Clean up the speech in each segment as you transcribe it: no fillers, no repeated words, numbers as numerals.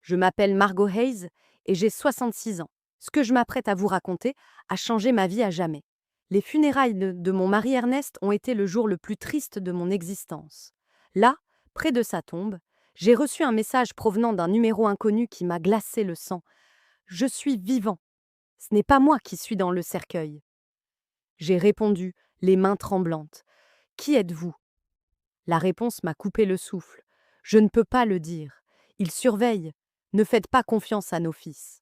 Je m'appelle Margot Hayes et j'ai 66 ans. Ce que je m'apprête à vous raconter a changé ma vie à jamais. Les funérailles de mon mari Ernest ont été le jour le plus triste de mon existence. Là, près de sa tombe, j'ai reçu un message provenant d'un numéro inconnu qui m'a glacé le sang. Je suis vivant. Ce n'est pas moi qui suis dans le cercueil. J'ai répondu, les mains tremblantes. Qui êtes-vous? La réponse m'a coupé le souffle. Je ne peux pas le dire. Ils surveillent. Ne faites pas confiance à nos fils.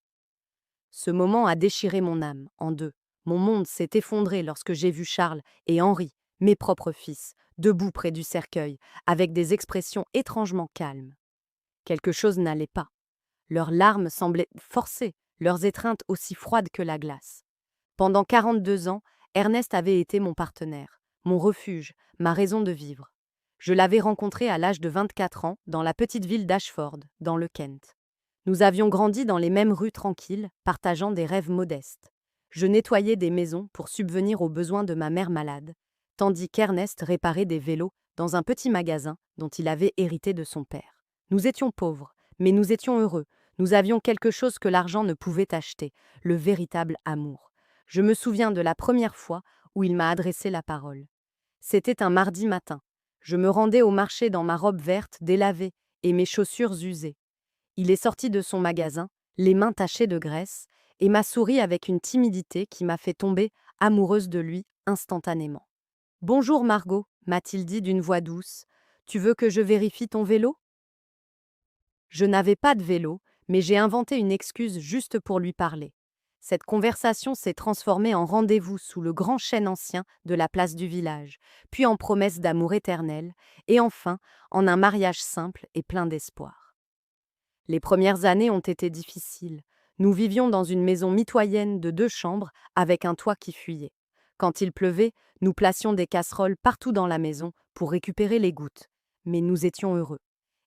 Ce moment a déchiré mon âme en deux. Mon monde s'est effondré lorsque j'ai vu Charles et Henri, mes propres fils, debout près du cercueil, avec des expressions étrangement calmes. Quelque chose n'allait pas. Leurs larmes semblaient forcées, leurs étreintes aussi froides que la glace. Pendant 42 ans, Ernest avait été mon partenaire, mon refuge, ma raison de vivre. Je l'avais rencontré à l'âge de 24 ans dans la petite ville d'Ashford, dans le Kent. Nous avions grandi dans les mêmes rues tranquilles, partageant des rêves modestes. Je nettoyais des maisons pour subvenir aux besoins de ma mère malade, tandis qu'Ernest réparait des vélos dans un petit magasin dont il avait hérité de son père. Nous étions pauvres, mais nous étions heureux. Nous avions quelque chose que l'argent ne pouvait acheter, le véritable amour. Je me souviens de la première fois où il m'a adressé la parole. C'était un mardi matin. Je me rendais au marché dans ma robe verte délavée et mes chaussures usées. Il est sorti de son magasin, les mains tachées de graisse, et m'a souri avec une timidité qui m'a fait tomber amoureuse de lui instantanément. Bonjour Margot, m'a-t-il dit d'une voix douce. Tu veux que je vérifie ton vélo? Je n'avais pas de vélo, mais j'ai inventé une excuse juste pour lui parler. Cette conversation s'est transformée en rendez-vous sous le grand chêne ancien de la place du village, puis en promesse d'amour éternel, et enfin en un mariage simple et plein d'espoir. Les premières années ont été difficiles. Nous vivions dans une maison mitoyenne de 2 chambres avec un toit qui fuyait. Quand il pleuvait, nous placions des casseroles partout dans la maison pour récupérer les gouttes. Mais nous étions heureux.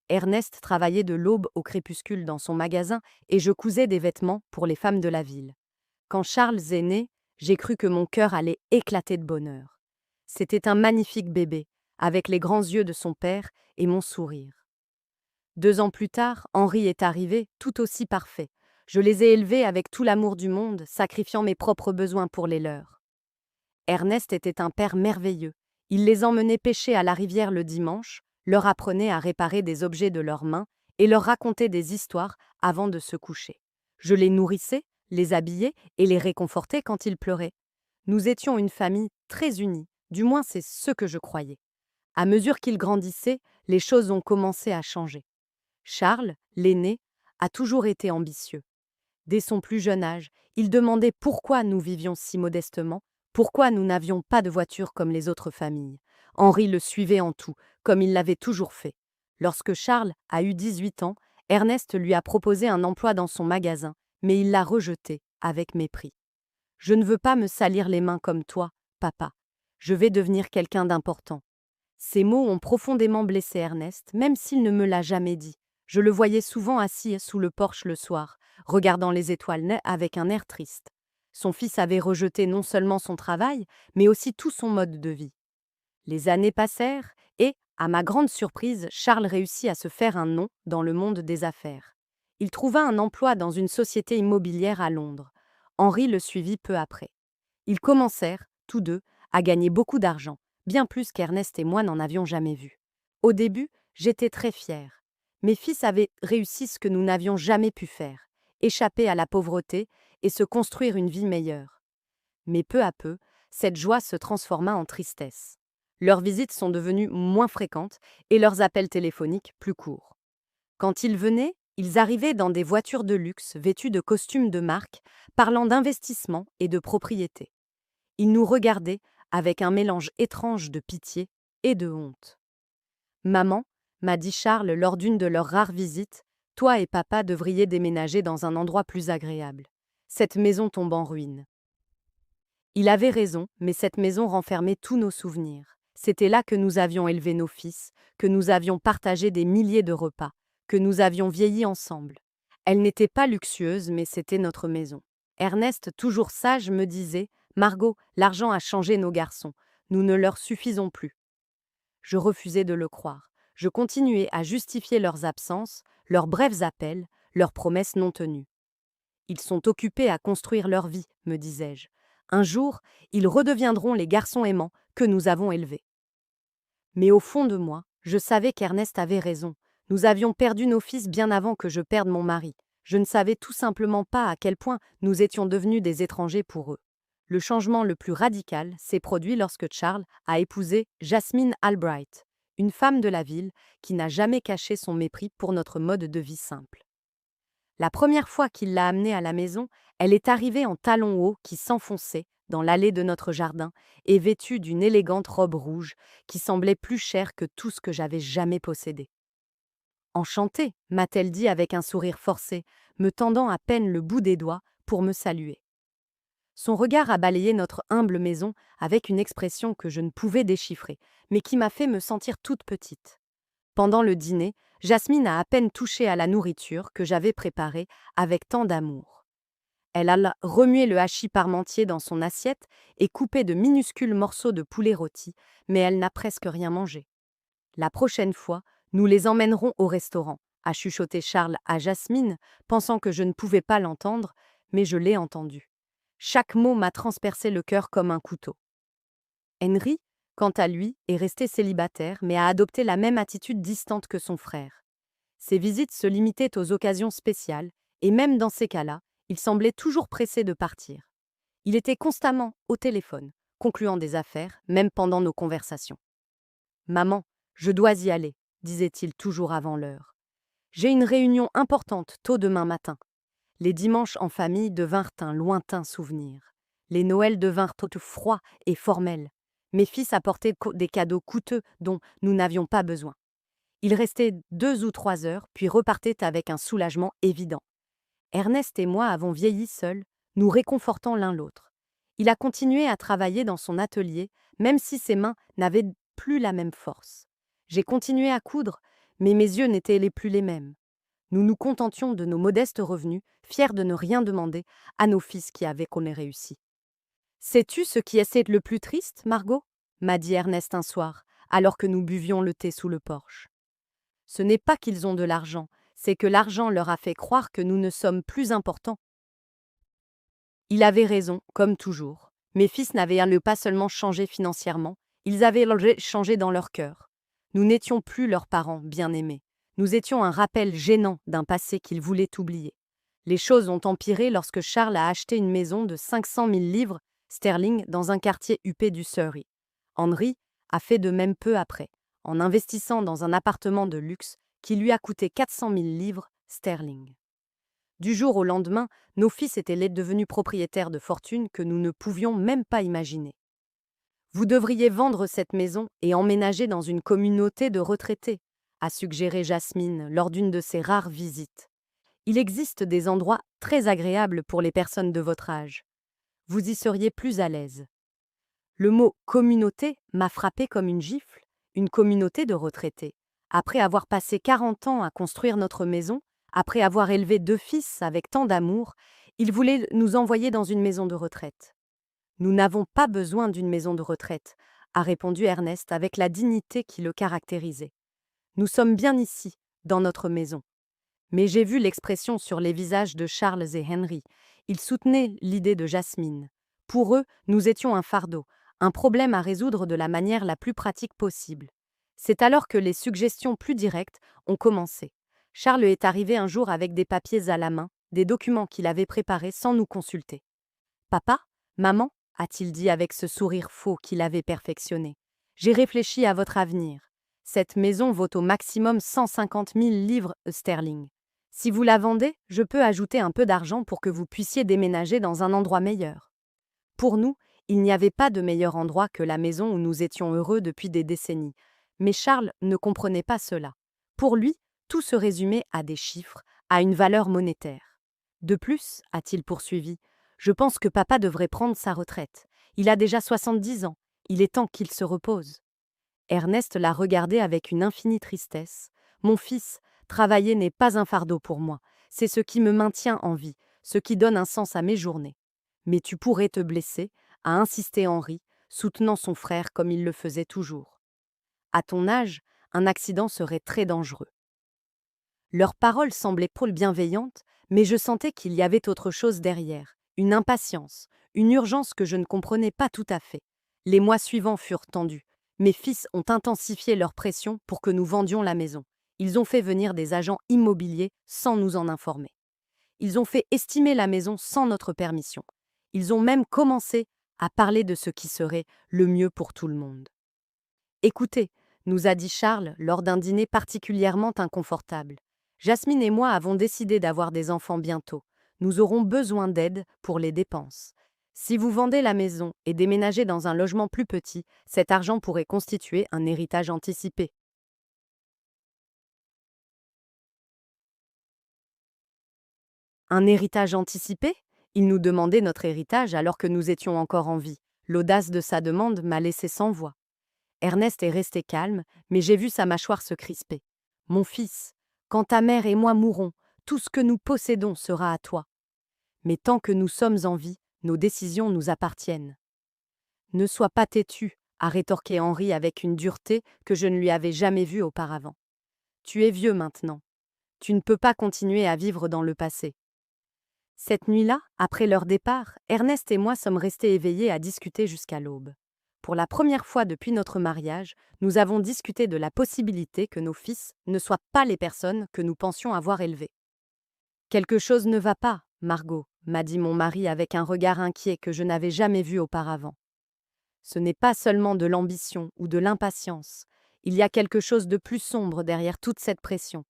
Ernest travaillait de l'aube au crépuscule dans son magasin et je cousais des vêtements pour les femmes de la ville. Quand Charles est né, j'ai cru que mon cœur allait éclater de bonheur. C'était un magnifique bébé, avec les grands yeux de son père et mon sourire. 2 ans plus tard, Henri est arrivé, tout aussi parfait. Je les ai élevés avec tout l'amour du monde, sacrifiant mes propres besoins pour les leurs. Ernest était un père merveilleux. Il les emmenait pêcher à la rivière le dimanche, leur apprenait à réparer des objets de leurs mains et leur racontait des histoires avant de se coucher. Je les nourrissais, les habillais et les réconfortais quand ils pleuraient. Nous étions une famille très unie, du moins c'est ce que je croyais. À mesure qu'ils grandissaient, les choses ont commencé à changer. Charles, l'aîné, a toujours été ambitieux. Dès son plus jeune âge, il demandait pourquoi nous vivions si modestement, pourquoi nous n'avions pas de voiture comme les autres familles. Henri le suivait en tout, comme il l'avait toujours fait. Lorsque Charles a eu 18 ans, Ernest lui a proposé un emploi dans son magasin, mais il l'a rejeté avec mépris. Je ne veux pas me salir les mains comme toi, papa. Je vais devenir quelqu'un d'important. Ces mots ont profondément blessé Ernest, même s'il ne me l'a jamais dit. Je le voyais souvent assis sous le porche le soir, regardant les étoiles avec un air triste. Son fils avait rejeté non seulement son travail, mais aussi tout son mode de vie. Les années passèrent et, à ma grande surprise, Charles réussit à se faire un nom dans le monde des affaires. Il trouva un emploi dans une société immobilière à Londres. Henri le suivit peu après. Ils commencèrent, tous deux, à gagner beaucoup d'argent, bien plus qu'Ernest et moi n'en avions jamais vu. Au début, j'étais très fière. Mes fils avaient réussi ce que nous n'avions jamais pu faire, échapper à la pauvreté et se construire une vie meilleure. Mais peu à peu, cette joie se transforma en tristesse. Leurs visites sont devenues moins fréquentes et leurs appels téléphoniques plus courts. Quand ils venaient, ils arrivaient dans des voitures de luxe vêtues de costumes de marque, parlant d'investissement et de propriété. Ils nous regardaient avec un mélange étrange de pitié et de honte. Maman, m'a dit Charles lors d'une de leurs rares visites, toi et papa devriez déménager dans un endroit plus agréable. Cette maison tombe en ruine. Il avait raison, mais cette maison renfermait tous nos souvenirs. C'était là que nous avions élevé nos fils, que nous avions partagé des milliers de repas, que nous avions vieilli ensemble. Elle n'était pas luxueuse, mais c'était notre maison. Ernest, toujours sage, me disait « Margot, l'argent a changé nos garçons. Nous ne leur suffisons plus. » Je refusais de le croire. Je continuais à justifier leurs absences, leurs brefs appels, leurs promesses non tenues. Ils sont occupés à construire leur vie, me disais-je. Un jour, ils redeviendront les garçons aimants que nous avons élevés. Mais au fond de moi, je savais qu'Ernest avait raison. Nous avions perdu nos fils bien avant que je perde mon mari. Je ne savais tout simplement pas à quel point nous étions devenus des étrangers pour eux. Le changement le plus radical s'est produit lorsque Charles a épousé Jasmine Albright, une femme de la ville qui n'a jamais caché son mépris pour notre mode de vie simple. La première fois qu'il l'a amenée à la maison, elle est arrivée en talons hauts qui s'enfonçaient dans l'allée de notre jardin et vêtue d'une élégante robe rouge qui semblait plus chère que tout ce que j'avais jamais possédé. Enchantée, m'a-t-elle dit avec un sourire forcé, me tendant à peine le bout des doigts pour me saluer. Son regard a balayé notre humble maison avec une expression que je ne pouvais déchiffrer, mais qui m'a fait me sentir toute petite. Pendant le dîner, Jasmine a à peine touché à la nourriture que j'avais préparée avec tant d'amour. Elle a remué le hachis parmentier dans son assiette et coupé de minuscules morceaux de poulet rôti, mais elle n'a presque rien mangé. La prochaine fois, nous les emmènerons au restaurant, a chuchoté Charles à Jasmine, pensant que je ne pouvais pas l'entendre, mais je l'ai entendu. Chaque mot m'a transpercé le cœur comme un couteau. Henry, quant à lui, est resté célibataire, mais a adopté la même attitude distante que son frère. Ses visites se limitaient aux occasions spéciales, et même dans ces cas-là, il semblait toujours pressé de partir. Il était constamment au téléphone, concluant des affaires, même pendant nos conversations. « Maman, je dois y aller, disait-il toujours avant l'heure. J'ai une réunion importante tôt demain matin. Les dimanches en famille devinrent un lointain souvenir. Les Noëls devinrent tout froids et formels. Mes fils apportaient des cadeaux coûteux dont nous n'avions pas besoin. Ils restaient 2 ou 3 heures, puis repartaient avec un soulagement évident. Ernest et moi avons vieilli seuls, nous réconfortant l'un l'autre. Il a continué à travailler dans son atelier, même si ses mains n'avaient plus la même force. J'ai continué à coudre, mais mes yeux n'étaient plus les mêmes. Nous nous contentions de nos modestes revenus, fiers de ne rien demander à nos fils qui avaient qu'on ait réussi. « Sais-tu ce qui est le plus triste, Margot ?» m'a dit Ernest un soir, alors que nous buvions le thé sous le porche. « Ce n'est pas qu'ils ont de l'argent, c'est que l'argent leur a fait croire que nous ne sommes plus importants. » Il avait raison, comme toujours. Mes fils n'avaient pas seulement changé financièrement, ils avaient changé dans leur cœur. Nous n'étions plus leurs parents bien-aimés. Nous étions un rappel gênant d'un passé qu'ils voulaient oublier. Les choses ont empiré lorsque Charles a acheté une maison de 500 000 livres sterling dans un quartier huppé du Surrey. Henry a fait de même peu après, en investissant dans un appartement de luxe qui lui a coûté 400 000 livres sterling. Du jour au lendemain, nos fils étaient devenus propriétaires de fortunes que nous ne pouvions même pas imaginer. « Vous devriez vendre cette maison et emménager dans une communauté de retraités, a suggéré Jasmine lors d'une de ses rares visites. Il existe des endroits très agréables pour les personnes de votre âge. Vous y seriez plus à l'aise. » Le mot « communauté » m'a frappé comme une gifle, une communauté de retraités. Après avoir passé 40 ans à construire notre maison, après avoir élevé 2 fils avec tant d'amour, ils voulaient nous envoyer dans une maison de retraite. « Nous n'avons pas besoin d'une maison de retraite, a répondu Ernest avec la dignité qui le caractérisait. Nous sommes bien ici, dans notre maison. Mais j'ai vu l'expression sur les visages de Charles et Henry. Ils soutenaient l'idée de Jasmine. Pour eux, nous étions un fardeau, un problème à résoudre de la manière la plus pratique possible. C'est alors que les suggestions plus directes ont commencé. Charles est arrivé un jour avec des papiers à la main, des documents qu'il avait préparés sans nous consulter. « Papa, maman » a-t-il dit avec ce sourire faux qu'il avait perfectionné. « J'ai réfléchi à votre avenir. Cette maison vaut au maximum 150 000 livres sterling. Si vous la vendez, je peux ajouter un peu d'argent pour que vous puissiez déménager dans un endroit meilleur. » Pour nous, il n'y avait pas de meilleur endroit que la maison où nous étions heureux depuis des décennies. Mais Charles ne comprenait pas cela. Pour lui, tout se résumait à des chiffres, à une valeur monétaire. « De plus, a-t-il poursuivi, je pense que papa devrait prendre sa retraite. Il a déjà 70 ans. Il est temps qu'il se repose. » Ernest l'a regardé avec une infinie tristesse. « Mon fils, travailler n'est pas un fardeau pour moi. C'est ce qui me maintient en vie, ce qui donne un sens à mes journées. Mais tu pourrais te blesser, » a insisté Henry, soutenant son frère comme il le faisait toujours. « À ton âge, un accident serait très dangereux. » Leurs paroles semblaient bienveillantes, mais je sentais qu'il y avait autre chose derrière, une impatience, une urgence que je ne comprenais pas tout à fait. Les mois suivants furent tendus. Mes fils ont intensifié leur pression pour que nous vendions la maison. Ils ont fait venir des agents immobiliers sans nous en informer. Ils ont fait estimer la maison sans notre permission. Ils ont même commencé à parler de ce qui serait le mieux pour tout le monde. Écoutez, nous a dit Charles lors d'un dîner particulièrement inconfortable. Jasmine et moi avons décidé d'avoir des enfants bientôt. Nous aurons besoin d'aide pour les dépenses. Si vous vendez la maison et déménagez dans un logement plus petit, cet argent pourrait constituer un héritage anticipé. Un héritage anticipé? Il nous demandait notre héritage alors que nous étions encore en vie. L'audace de sa demande m'a laissé sans voix. Ernest est resté calme, mais j'ai vu sa mâchoire se crisper. Mon fils, quand ta mère et moi mourrons, tout ce que nous possédons sera à toi. Mais tant que nous sommes en vie, nos décisions nous appartiennent. Ne sois pas têtu, a rétorqué Henri avec une dureté que je ne lui avais jamais vue auparavant. Tu es vieux maintenant. Tu ne peux pas continuer à vivre dans le passé. Cette nuit-là, après leur départ, Ernest et moi sommes restés éveillés à discuter jusqu'à l'aube. Pour la première fois depuis notre mariage, nous avons discuté de la possibilité que nos fils ne soient pas les personnes que nous pensions avoir élevées. Quelque chose ne va pas, Margot, m'a dit mon mari avec un regard inquiet que je n'avais jamais vu auparavant. Ce n'est pas seulement de l'ambition ou de l'impatience, il y a quelque chose de plus sombre derrière toute cette pression.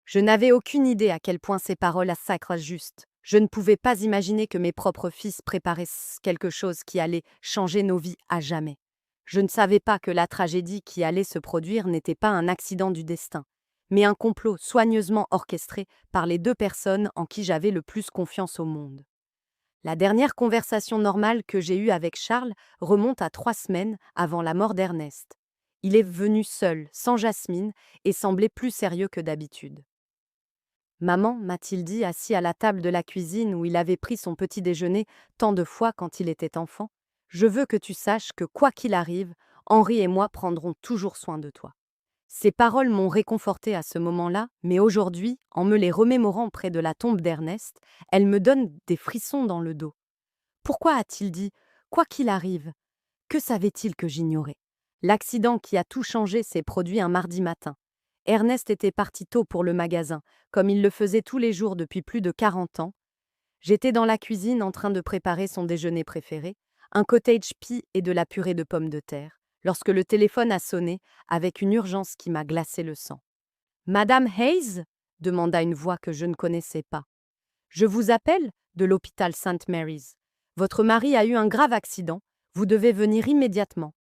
Je n'avais aucune idée à quel point ces paroles sacrent justes. Je ne pouvais pas imaginer que mes propres fils préparaient quelque chose qui allait changer nos vies à jamais. Je ne savais pas que la tragédie qui allait se produire n'était pas un accident du destin, mais un complot soigneusement orchestré par les deux personnes en qui j'avais le plus confiance au monde. La dernière conversation normale que j'ai eue avec Charles remonte à 3 semaines avant la mort d'Ernest. Il est venu seul, sans Jasmine, et semblait plus sérieux que d'habitude. Maman, m'a-t-il dit, assis à la table de la cuisine où il avait pris son petit déjeuner tant de fois quand il était enfant, je veux que tu saches que quoi qu'il arrive, Henri et moi prendrons toujours soin de toi. Ces paroles m'ont réconfortée à ce moment-là, mais aujourd'hui, en me les remémorant près de la tombe d'Ernest, elles me donnent des frissons dans le dos. Pourquoi a-t-il dit « quoi qu'il arrive » Que savait-il que j'ignorais? L'accident qui a tout changé s'est produit un mardi matin. Ernest était parti tôt pour le magasin, comme il le faisait tous les jours depuis plus de 40 ans. J'étais dans la cuisine en train de préparer son déjeuner préféré, un cottage pie et de la purée de pommes de terre, lorsque le téléphone a sonné avec une urgence qui m'a glacé le sang. Madame Hayes demanda une voix que je ne connaissais pas. Je vous appelle de l'hôpital St. Mary's. Votre mari a eu un grave accident. Vous devez venir immédiatement.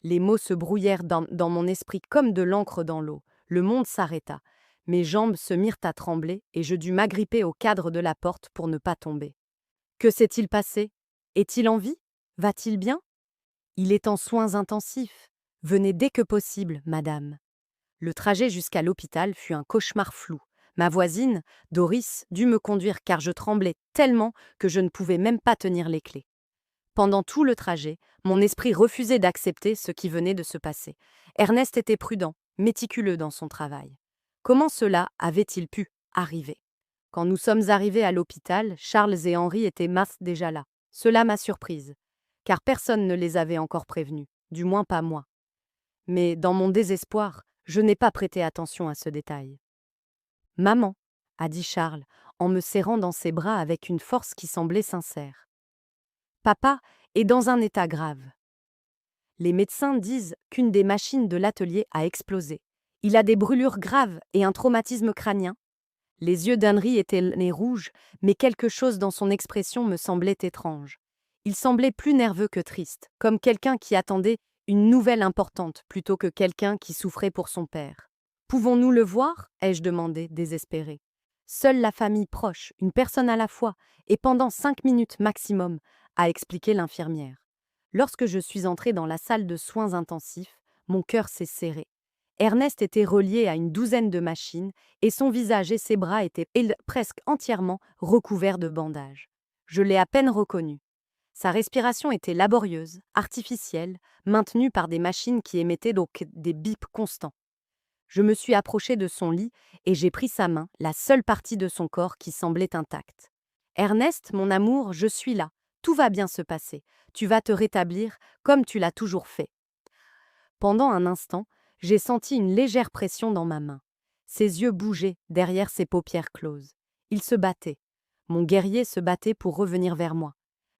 Les mots se brouillèrent dans mon esprit comme de l'encre dans l'eau. Le monde s'arrêta. Mes jambes se mirent à trembler et je dus m'agripper au cadre de la porte pour ne pas tomber. Que s'est-il passé? Est-il en vie? Va-t-il bien? Il est en soins intensifs. Venez dès que possible, madame. Le trajet jusqu'à l'hôpital fut un cauchemar flou. Ma voisine, Doris, dut me conduire car je tremblais tellement que je ne pouvais même pas tenir les clés. Pendant tout le trajet, mon esprit refusait d'accepter ce qui venait de se passer. Ernest était prudent, méticuleux dans son travail. Comment cela avait-il pu arriver? Quand nous sommes arrivés à l'hôpital, Charles et Henri étaient déjà là. Cela m'a surprise, car personne ne les avait encore prévenus, du moins pas moi. Mais dans mon désespoir, je n'ai pas prêté attention à ce détail. « Maman » a dit Charles, en me serrant dans ses bras avec une force qui semblait sincère. « Papa est dans un état grave. Les médecins disent qu'une des machines de l'atelier a explosé. Il a des brûlures graves et un traumatisme crânien. » Les yeux d'Henri étaient nez rouges, mais quelque chose dans son expression me semblait étrange. Il semblait plus nerveux que triste, comme quelqu'un qui attendait une nouvelle importante plutôt que quelqu'un qui souffrait pour son père. « Pouvons-nous le voir » ai-je demandé, désespérée. Seule la famille proche, une personne à la fois, et pendant 5 minutes maximum, a expliqué l'infirmière. Lorsque je suis entrée dans la salle de soins intensifs, mon cœur s'est serré. Ernest était relié à une douzaine de machines et son visage et ses bras étaient presque entièrement recouverts de bandages. Je l'ai à peine reconnu. Sa respiration était laborieuse, artificielle, maintenue par des machines qui émettaient donc des bips constants. Je me suis approchée de son lit et j'ai pris sa main, la seule partie de son corps qui semblait intacte. Ernest, mon amour, je suis là. Tout va bien se passer. Tu vas te rétablir comme tu l'as toujours fait. Pendant un instant, j'ai senti une légère pression dans ma main. Ses yeux bougeaient derrière ses paupières closes. Il se battait. Mon guerrier se battait pour revenir vers moi.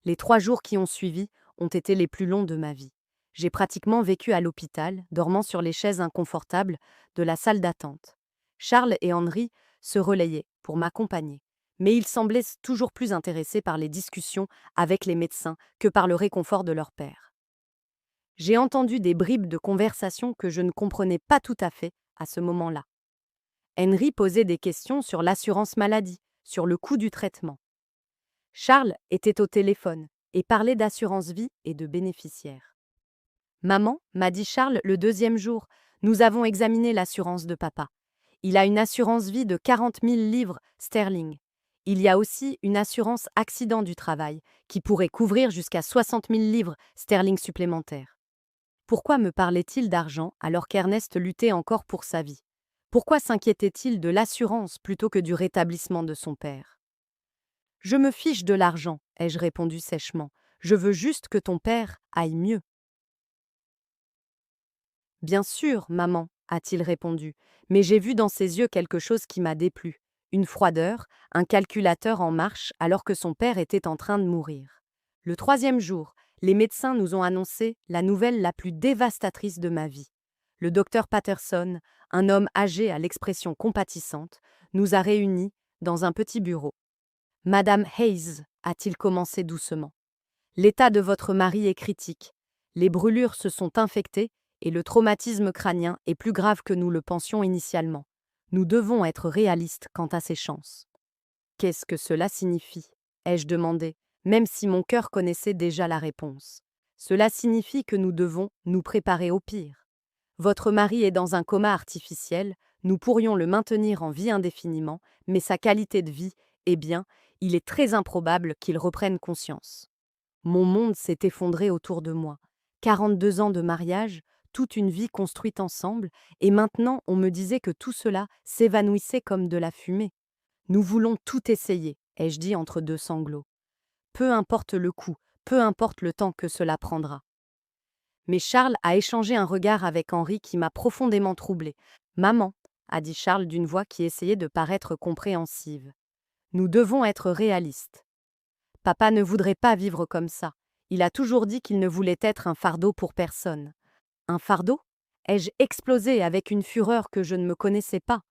Les 3 jours qui ont suivi ont été les plus longs de ma vie. J'ai pratiquement vécu à l'hôpital, dormant sur les chaises inconfortables de la salle d'attente. Charles et Henri se relayaient pour m'accompagner, mais ils semblaient toujours plus intéressés par les discussions avec les médecins que par le réconfort de leur père. J'ai entendu des bribes de conversation que je ne comprenais pas tout à fait à ce moment-là. Henry posait des questions sur l'assurance maladie, sur le coût du traitement. Charles était au téléphone et parlait d'assurance vie et de bénéficiaires. Maman, m'a dit Charles le 2e jour, nous avons examiné l'assurance de papa. Il a une assurance vie de 40 000 livres sterling. Il y a aussi une assurance accident du travail qui pourrait couvrir jusqu'à 60 000 livres sterling supplémentaires. Pourquoi me parlait-il d'argent alors qu'Ernest luttait encore pour sa vie? Pourquoi s'inquiétait-il de l'assurance plutôt que du rétablissement de son père? Je me fiche de l'argent, ai-je répondu sèchement. Je veux juste que ton père aille mieux. Bien sûr, maman, a-t-il répondu, mais j'ai vu dans ses yeux quelque chose qui m'a déplu. Une froideur, un calculateur en marche alors que son père était en train de mourir. Le 3e jour, les médecins nous ont annoncé la nouvelle la plus dévastatrice de ma vie. Le docteur Patterson, un homme âgé à l'expression compatissante, nous a réunis dans un petit bureau. Madame Hayes, a-t-il commencé doucement. L'état de votre mari est critique. Les brûlures se sont infectées et le traumatisme crânien est plus grave que nous le pensions initialement. Nous devons être réalistes quant à ses chances. Qu'est-ce que cela signifie? Ai-je demandé, même si mon cœur connaissait déjà la réponse. Cela signifie que nous devons nous préparer au pire. Votre mari est dans un coma artificiel, nous pourrions le maintenir en vie indéfiniment, mais sa qualité de vie, eh bien, il est très improbable qu'il reprenne conscience. Mon monde s'est effondré autour de moi. 42 ans de mariage, toute une vie construite ensemble, et maintenant on me disait que tout cela s'évanouissait comme de la fumée. Nous voulons tout essayer, ai-je dit entre 2 sanglots. Peu importe le coût, peu importe le temps que cela prendra. Mais Charles a échangé un regard avec Henri qui m'a profondément troublée. Maman, a dit Charles d'une voix qui essayait de paraître compréhensive. Nous devons être réalistes. Papa ne voudrait pas vivre comme ça. Il a toujours dit qu'il ne voulait être un fardeau pour personne. Un fardeau? Ai-je explosé avec une fureur que je ne me connaissais pas.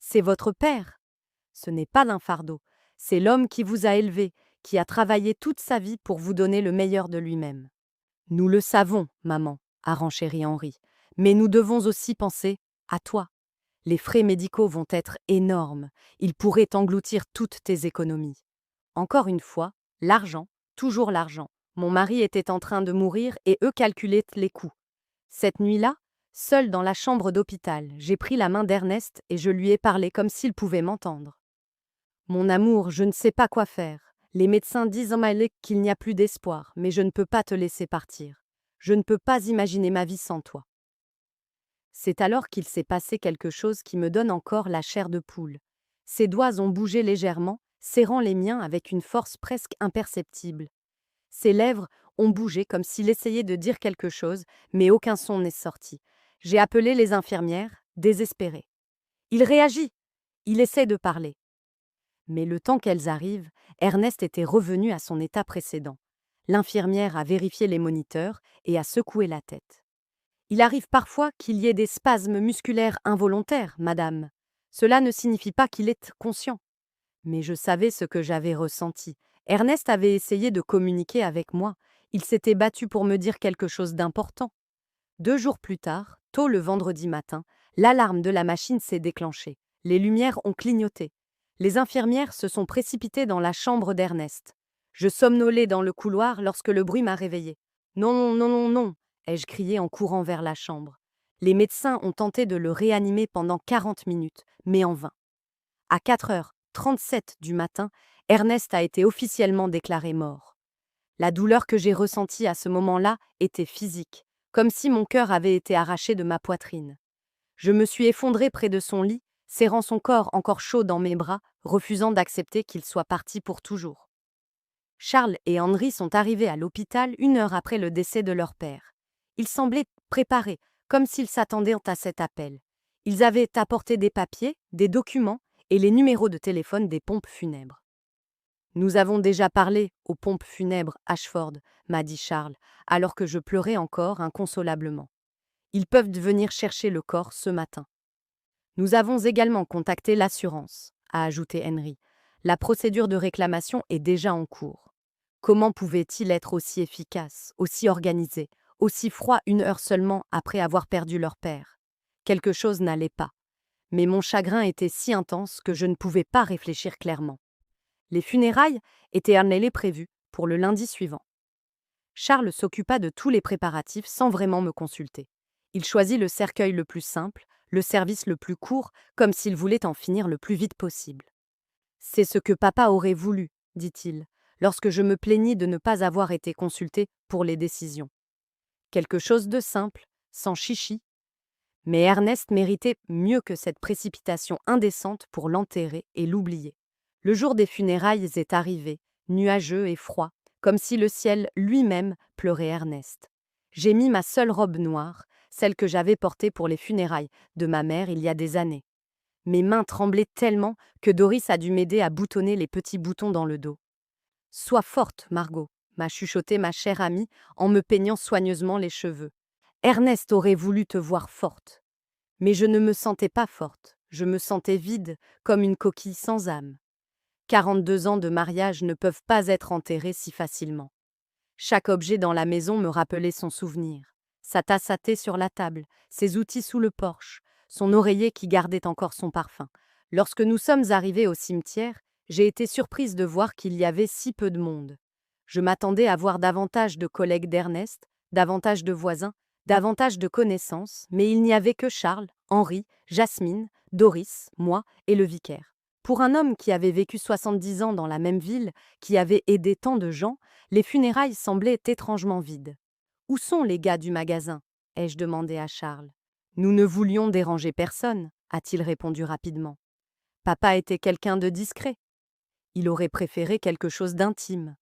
C'est votre père. Ce n'est pas un fardeau. C'est l'homme qui vous a élevé, qui a travaillé toute sa vie pour vous donner le meilleur de lui-même. Nous le savons, maman, a renchéri Henri, mais nous devons aussi penser à toi. Les frais médicaux vont être énormes. Ils pourraient engloutir toutes tes économies. Encore une fois, l'argent, toujours l'argent. Mon mari était en train de mourir et eux calculaient les coûts. Cette nuit-là, seule dans la chambre d'hôpital, j'ai pris la main d'Ernest et je lui ai parlé comme s'il pouvait m'entendre. Mon amour, je ne sais pas quoi faire. Les médecins disent en Malek qu'il n'y a plus d'espoir, mais je ne peux pas te laisser partir. Je ne peux pas imaginer ma vie sans toi. C'est alors qu'il s'est passé quelque chose qui me donne encore la chair de poule. Ses doigts ont bougé légèrement, serrant les miens avec une force presque imperceptible. Ses lèvres ont bougé comme s'il essayait de dire quelque chose, mais aucun son n'est sorti. J'ai appelé les infirmières, désespérée. Il réagit. Il essaie de parler. Mais le temps qu'elles arrivent, Ernest était revenu à son état précédent. L'infirmière a vérifié les moniteurs et a secoué la tête. Il arrive parfois qu'il y ait des spasmes musculaires involontaires, madame. Cela ne signifie pas qu'il est conscient. Mais je savais ce que j'avais ressenti. Ernest avait essayé de communiquer avec moi. Il s'était battu pour me dire quelque chose d'important. 2 jours plus tard, tôt le vendredi matin, l'alarme de la machine s'est déclenchée. Les lumières ont clignoté. Les infirmières se sont précipitées dans la chambre d'Ernest. Je somnolais dans le couloir lorsque le bruit m'a réveillée. Non, non, non, non, ai-je crié en courant vers la chambre. Les médecins ont tenté de le réanimer pendant 40 minutes, mais en vain. À 4h37 du matin, Ernest a été officiellement déclaré mort. La douleur que j'ai ressentie à ce moment-là était physique, comme si mon cœur avait été arraché de ma poitrine. Je me suis effondrée près de son lit, serrant son corps encore chaud dans mes bras, refusant d'accepter qu'il soit parti pour toujours. Charles et Henry sont arrivés à l'hôpital 1 heure après le décès de leur père. Ils semblaient préparés, comme s'ils s'attendaient à cet appel. Ils avaient apporté des papiers, des documents et les numéros de téléphone des pompes funèbres. Nous avons déjà parlé aux pompes funèbres Ashford, m'a dit Charles, alors que je pleurais encore inconsolablement. Ils peuvent venir chercher le corps ce matin. Nous avons également contacté l'assurance, a ajouté Henry. La procédure de réclamation est déjà en cours. Comment pouvait-il être aussi efficace, aussi organisé, aussi froid 1 heure seulement après avoir perdu leur père? Quelque chose n'allait pas. Mais mon chagrin était si intense que je ne pouvais pas réfléchir clairement. Les funérailles étaient annulées prévues pour le lundi suivant. Charles s'occupa de tous les préparatifs sans vraiment me consulter. Il choisit le cercueil le plus simple, le service le plus court, comme s'il voulait en finir le plus vite possible. C'est ce que papa aurait voulu, dit-il, lorsque je me plaignis de ne pas avoir été consulté pour les décisions. Quelque chose de simple, sans chichi. Mais Ernest méritait mieux que cette précipitation indécente pour l'enterrer et l'oublier. Le jour des funérailles est arrivé, nuageux et froid, comme si le ciel lui-même pleurait Ernest. J'ai mis ma seule robe noire, celle que j'avais portée pour les funérailles de ma mère il y a des années. Mes mains tremblaient tellement que Doris a dû m'aider à boutonner les petits boutons dans le dos. « Sois forte, Margot », m'a chuchoté ma chère amie en me peignant soigneusement les cheveux. Ernest aurait voulu te voir forte. Mais je ne me sentais pas forte, je me sentais vide, comme une coquille sans âme. 42 ans de mariage ne peuvent pas être enterrés si facilement. Chaque objet dans la maison me rappelait son souvenir. Sa tasse à thé sur la table, ses outils sous le porche, son oreiller qui gardait encore son parfum. Lorsque nous sommes arrivés au cimetière, j'ai été surprise de voir qu'il y avait si peu de monde. Je m'attendais à voir davantage de collègues d'Ernest, davantage de voisins, davantage de connaissances, mais il n'y avait que Charles, Henri, Jasmine, Doris, moi et le vicaire. Pour un homme qui avait vécu 70 ans dans la même ville, qui avait aidé tant de gens, les funérailles semblaient étrangement vides. « Où sont les gars du magasin ?» ai-je demandé à Charles. « Nous ne voulions déranger personne », a-t-il répondu rapidement. Papa était quelqu'un de discret. Il aurait préféré quelque chose d'intime.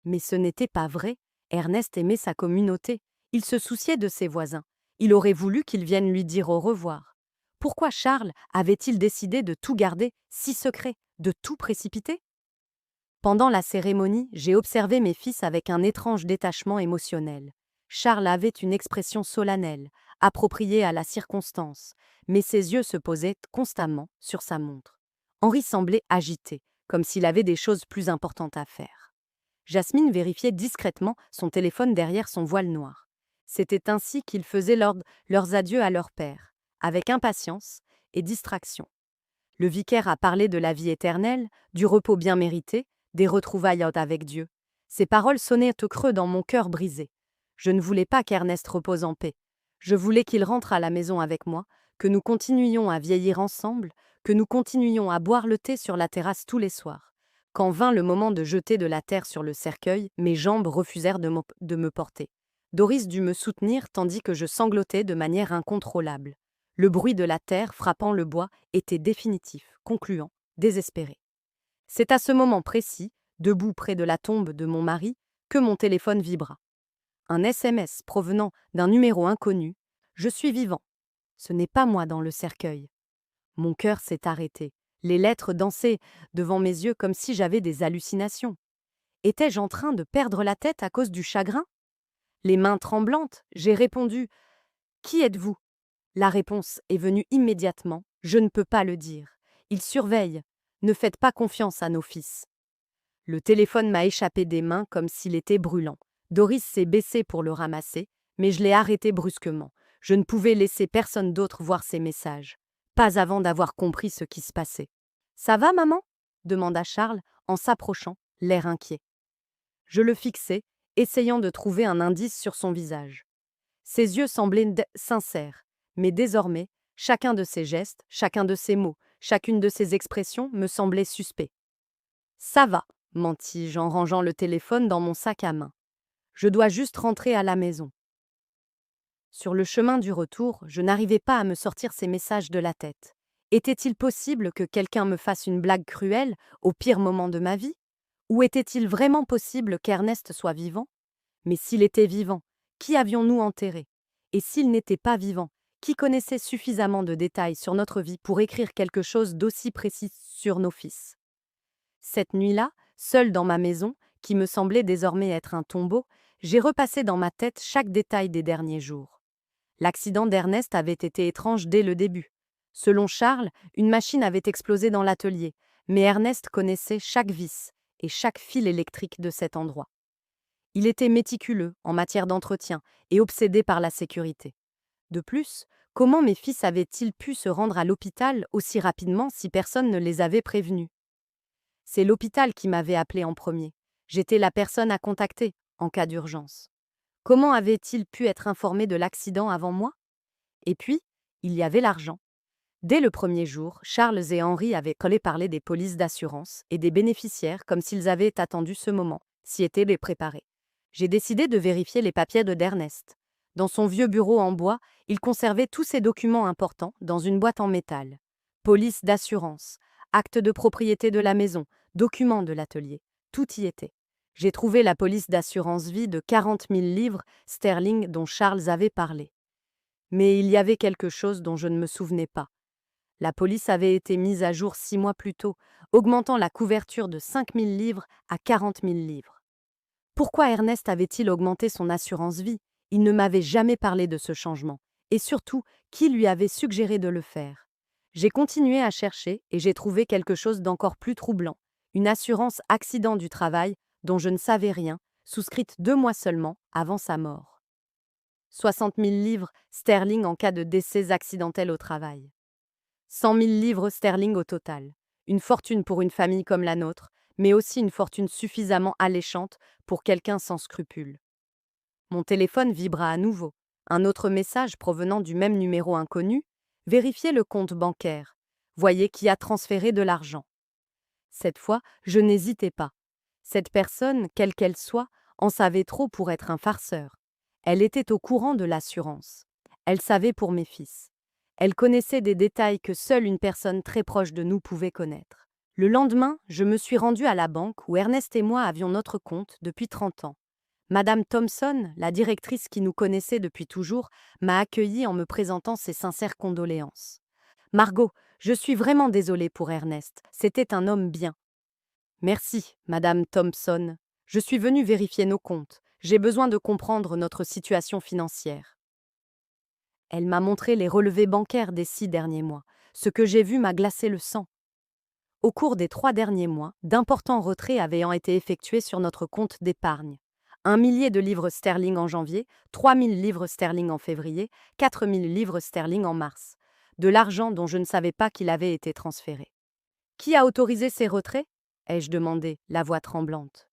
Mais ce n'était pas vrai. Ernest aimait sa communauté. Il se souciait de ses voisins. Il aurait voulu qu'ils viennent lui dire au revoir. Pourquoi Charles avait-il décidé de tout garder si secret, de tout précipiter? Pendant la cérémonie, j'ai observé mes fils avec un étrange détachement émotionnel. Charles avait une expression solennelle, appropriée à la circonstance, mais ses yeux se posaient constamment sur sa montre. Henri semblait agité, comme s'il avait des choses plus importantes à faire. Jasmine vérifiait discrètement son téléphone derrière son voile noir. C'était ainsi qu'ils faisaient leurs adieux à leur père, avec impatience et distraction. Le vicaire a parlé de la vie éternelle, du repos bien mérité, des retrouvailles avec Dieu. Ces paroles sonnaient au creux dans mon cœur brisé. Je ne voulais pas qu'Ernest repose en paix. Je voulais qu'il rentre à la maison avec moi, que nous continuions à vieillir ensemble, que nous continuions à boire le thé sur la terrasse tous les soirs. Quand vint le moment de jeter de la terre sur le cercueil, mes jambes refusèrent de me porter. Doris dut me soutenir tandis que je sanglotais de manière incontrôlable. Le bruit de la terre frappant le bois était définitif, concluant, désespéré. C'est à ce moment précis, debout près de la tombe de mon mari, que mon téléphone vibra. Un SMS provenant d'un numéro inconnu. « Je suis vivant. Ce n'est pas moi dans le cercueil. » Mon cœur s'est arrêté. Les lettres dansaient devant mes yeux comme si j'avais des hallucinations. Étais-je en train de perdre la tête à cause du chagrin? Les mains tremblantes, j'ai répondu « Qui êtes-vous » La réponse est venue immédiatement. Je ne peux pas le dire. Ils surveillent. Ne faites pas confiance à nos fils. Le téléphone m'a échappé des mains comme s'il était brûlant. Doris s'est baissée pour le ramasser, mais je l'ai arrêté brusquement. Je ne pouvais laisser personne d'autre voir ces messages. Pas avant d'avoir compris ce qui se passait. « Ça va, maman » demanda Charles en s'approchant, l'air inquiet. Je le fixai, essayant de trouver un indice sur son visage. Ses yeux semblaient sincères, mais désormais, chacun de ses gestes, chacun de ses mots, chacune de ses expressions me semblait suspect. « Ça va », mentis-je en rangeant le téléphone dans mon sac à main. « Je dois juste rentrer à la maison. » Sur le chemin du retour, je n'arrivais pas à me sortir ces messages de la tête. Était-il possible que quelqu'un me fasse une blague cruelle au pire moment de ma vie? Ou était-il vraiment possible qu'Ernest soit vivant? Mais s'il était vivant, qui avions-nous enterré? Et s'il n'était pas vivant, qui connaissait suffisamment de détails sur notre vie pour écrire quelque chose d'aussi précis sur nos fils? Cette nuit-là, seule dans ma maison, qui me semblait désormais être un tombeau, j'ai repassé dans ma tête chaque détail des derniers jours. L'accident d'Ernest avait été étrange dès le début. Selon Charles, une machine avait explosé dans l'atelier, mais Ernest connaissait chaque vis et chaque fil électrique de cet endroit. Il était méticuleux en matière d'entretien et obsédé par la sécurité. De plus, comment mes fils avaient-ils pu se rendre à l'hôpital aussi rapidement si personne ne les avait prévenus? C'est l'hôpital qui m'avait appelé en premier. J'étais la personne à contacter en cas d'urgence. Comment avaient-ils pu être informés de l'accident avant moi? Et puis, il y avait l'argent. Dès le premier jour, Charles et Henri avaient collé parler des polices d'assurance et des bénéficiaires comme s'ils avaient attendu ce moment, s'y étaient les préparés. J'ai décidé de vérifier les papiers d'Ernest. Dans son vieux bureau en bois, il conservait tous ses documents importants dans une boîte en métal. Police d'assurance, acte de propriété de la maison, documents de l'atelier, tout y était. J'ai trouvé la police d'assurance vie de 40 000 livres sterling dont Charles avait parlé. Mais il y avait quelque chose dont je ne me souvenais pas. La police avait été mise à jour 6 mois plus tôt, augmentant la couverture de 5 000 livres à 40 000 livres. Pourquoi Ernest avait-il augmenté son assurance vie? Il ne m'avait jamais parlé de ce changement. Et surtout, qui lui avait suggéré de le faire? J'ai continué à chercher et j'ai trouvé quelque chose d'encore plus troublant. Une assurance accident du travail dont je ne savais rien, souscrite 2 mois seulement avant sa mort. 60 000 livres sterling en cas de décès accidentel au travail. 100 000 livres sterling au total. Une fortune pour une famille comme la nôtre, mais aussi une fortune suffisamment alléchante pour quelqu'un sans scrupules. Mon téléphone vibra à nouveau. Un autre message provenant du même numéro inconnu. Vérifiez le compte bancaire. Voyez qui a transféré de l'argent. Cette fois, je n'hésitais pas. Cette personne, quelle qu'elle soit, en savait trop pour être un farceur. Elle était au courant de l'assurance. Elle savait pour mes fils. Elle connaissait des détails que seule une personne très proche de nous pouvait connaître. Le lendemain, je me suis rendue à la banque où Ernest et moi avions notre compte depuis 30 ans. Madame Thompson, la directrice qui nous connaissait depuis toujours, m'a accueillie en me présentant ses sincères condoléances. Margot, je suis vraiment désolée pour Ernest. C'était un homme bien. Merci, Madame Thompson. Je suis venue vérifier nos comptes. J'ai besoin de comprendre notre situation financière. Elle m'a montré les relevés bancaires des 6 derniers mois. Ce que j'ai vu m'a glacé le sang. Au cours des 3 derniers mois, d'importants retraits avaient été effectués sur notre compte d'épargne. 1 millier de livres sterling en janvier, 3 000 livres sterling en février, 4 000 livres sterling en mars. De l'argent dont je ne savais pas qu'il avait été transféré. Qui a autorisé ces retraits? Ai-je demandé, la voix tremblante.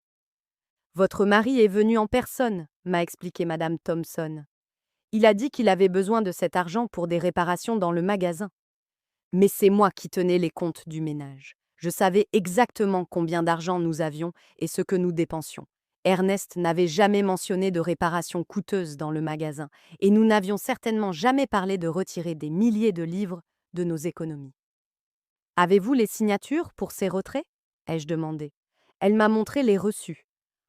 Votre mari est venu en personne, m'a expliqué Madame Thompson. Il a dit qu'il avait besoin de cet argent pour des réparations dans le magasin. Mais c'est moi qui tenais les comptes du ménage. Je savais exactement combien d'argent nous avions et ce que nous dépensions. Ernest n'avait jamais mentionné de réparations coûteuses dans le magasin, et nous n'avions certainement jamais parlé de retirer des milliers de livres de nos économies. Avez-vous les signatures pour ces retraits? Ai-je demandé. Elle m'a montré les reçus.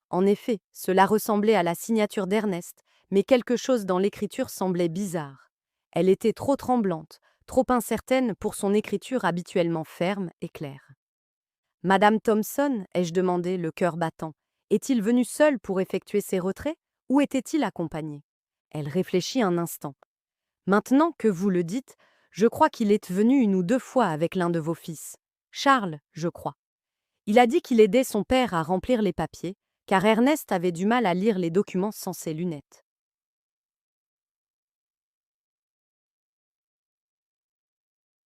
En effet, cela ressemblait à la signature d'Ernest, mais quelque chose dans l'écriture semblait bizarre. Elle était trop tremblante, trop incertaine pour son écriture habituellement ferme et claire. Madame Thompson, ai-je demandé, le cœur battant, est-il venu seul pour effectuer ses retraits ou était-il accompagné? Elle réfléchit un instant. Maintenant que vous le dites, je crois qu'il est venu 1 ou 2 fois avec l'un de vos fils. Charles, je crois. Il a dit qu'il aidait son père à remplir les papiers, car Ernest avait du mal à lire les documents sans ses lunettes.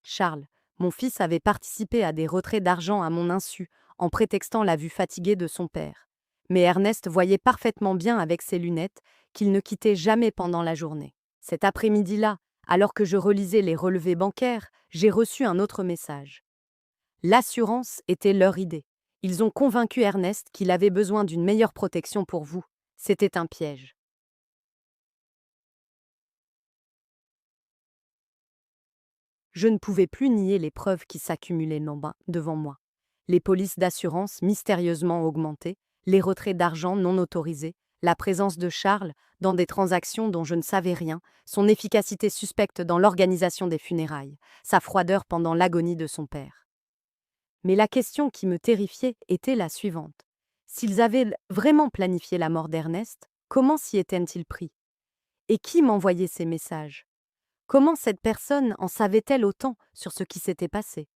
Charles, mon fils avait participé à des retraits d'argent à mon insu, en prétextant la vue fatiguée de son père. Mais Ernest voyait parfaitement bien avec ses lunettes qu'il ne quittait jamais pendant la journée. Cet après-midi-là, alors que je relisais les relevés bancaires, j'ai reçu un autre message. L'assurance était leur idée. Ils ont convaincu Ernest qu'il avait besoin d'une meilleure protection pour vous. C'était un piège. Je ne pouvais plus nier les preuves qui s'accumulaient devant moi. Les polices d'assurance mystérieusement augmentées, les retraits d'argent non autorisés, la présence de Charles dans des transactions dont je ne savais rien, son efficacité suspecte dans l'organisation des funérailles, sa froideur pendant l'agonie de son père. Mais la question qui me terrifiait était la suivante. S'ils avaient vraiment planifié la mort d'Ernest, comment s'y étaient-ils pris? Et qui m'envoyait ces messages? Comment cette personne en savait-elle autant sur ce qui s'était passé?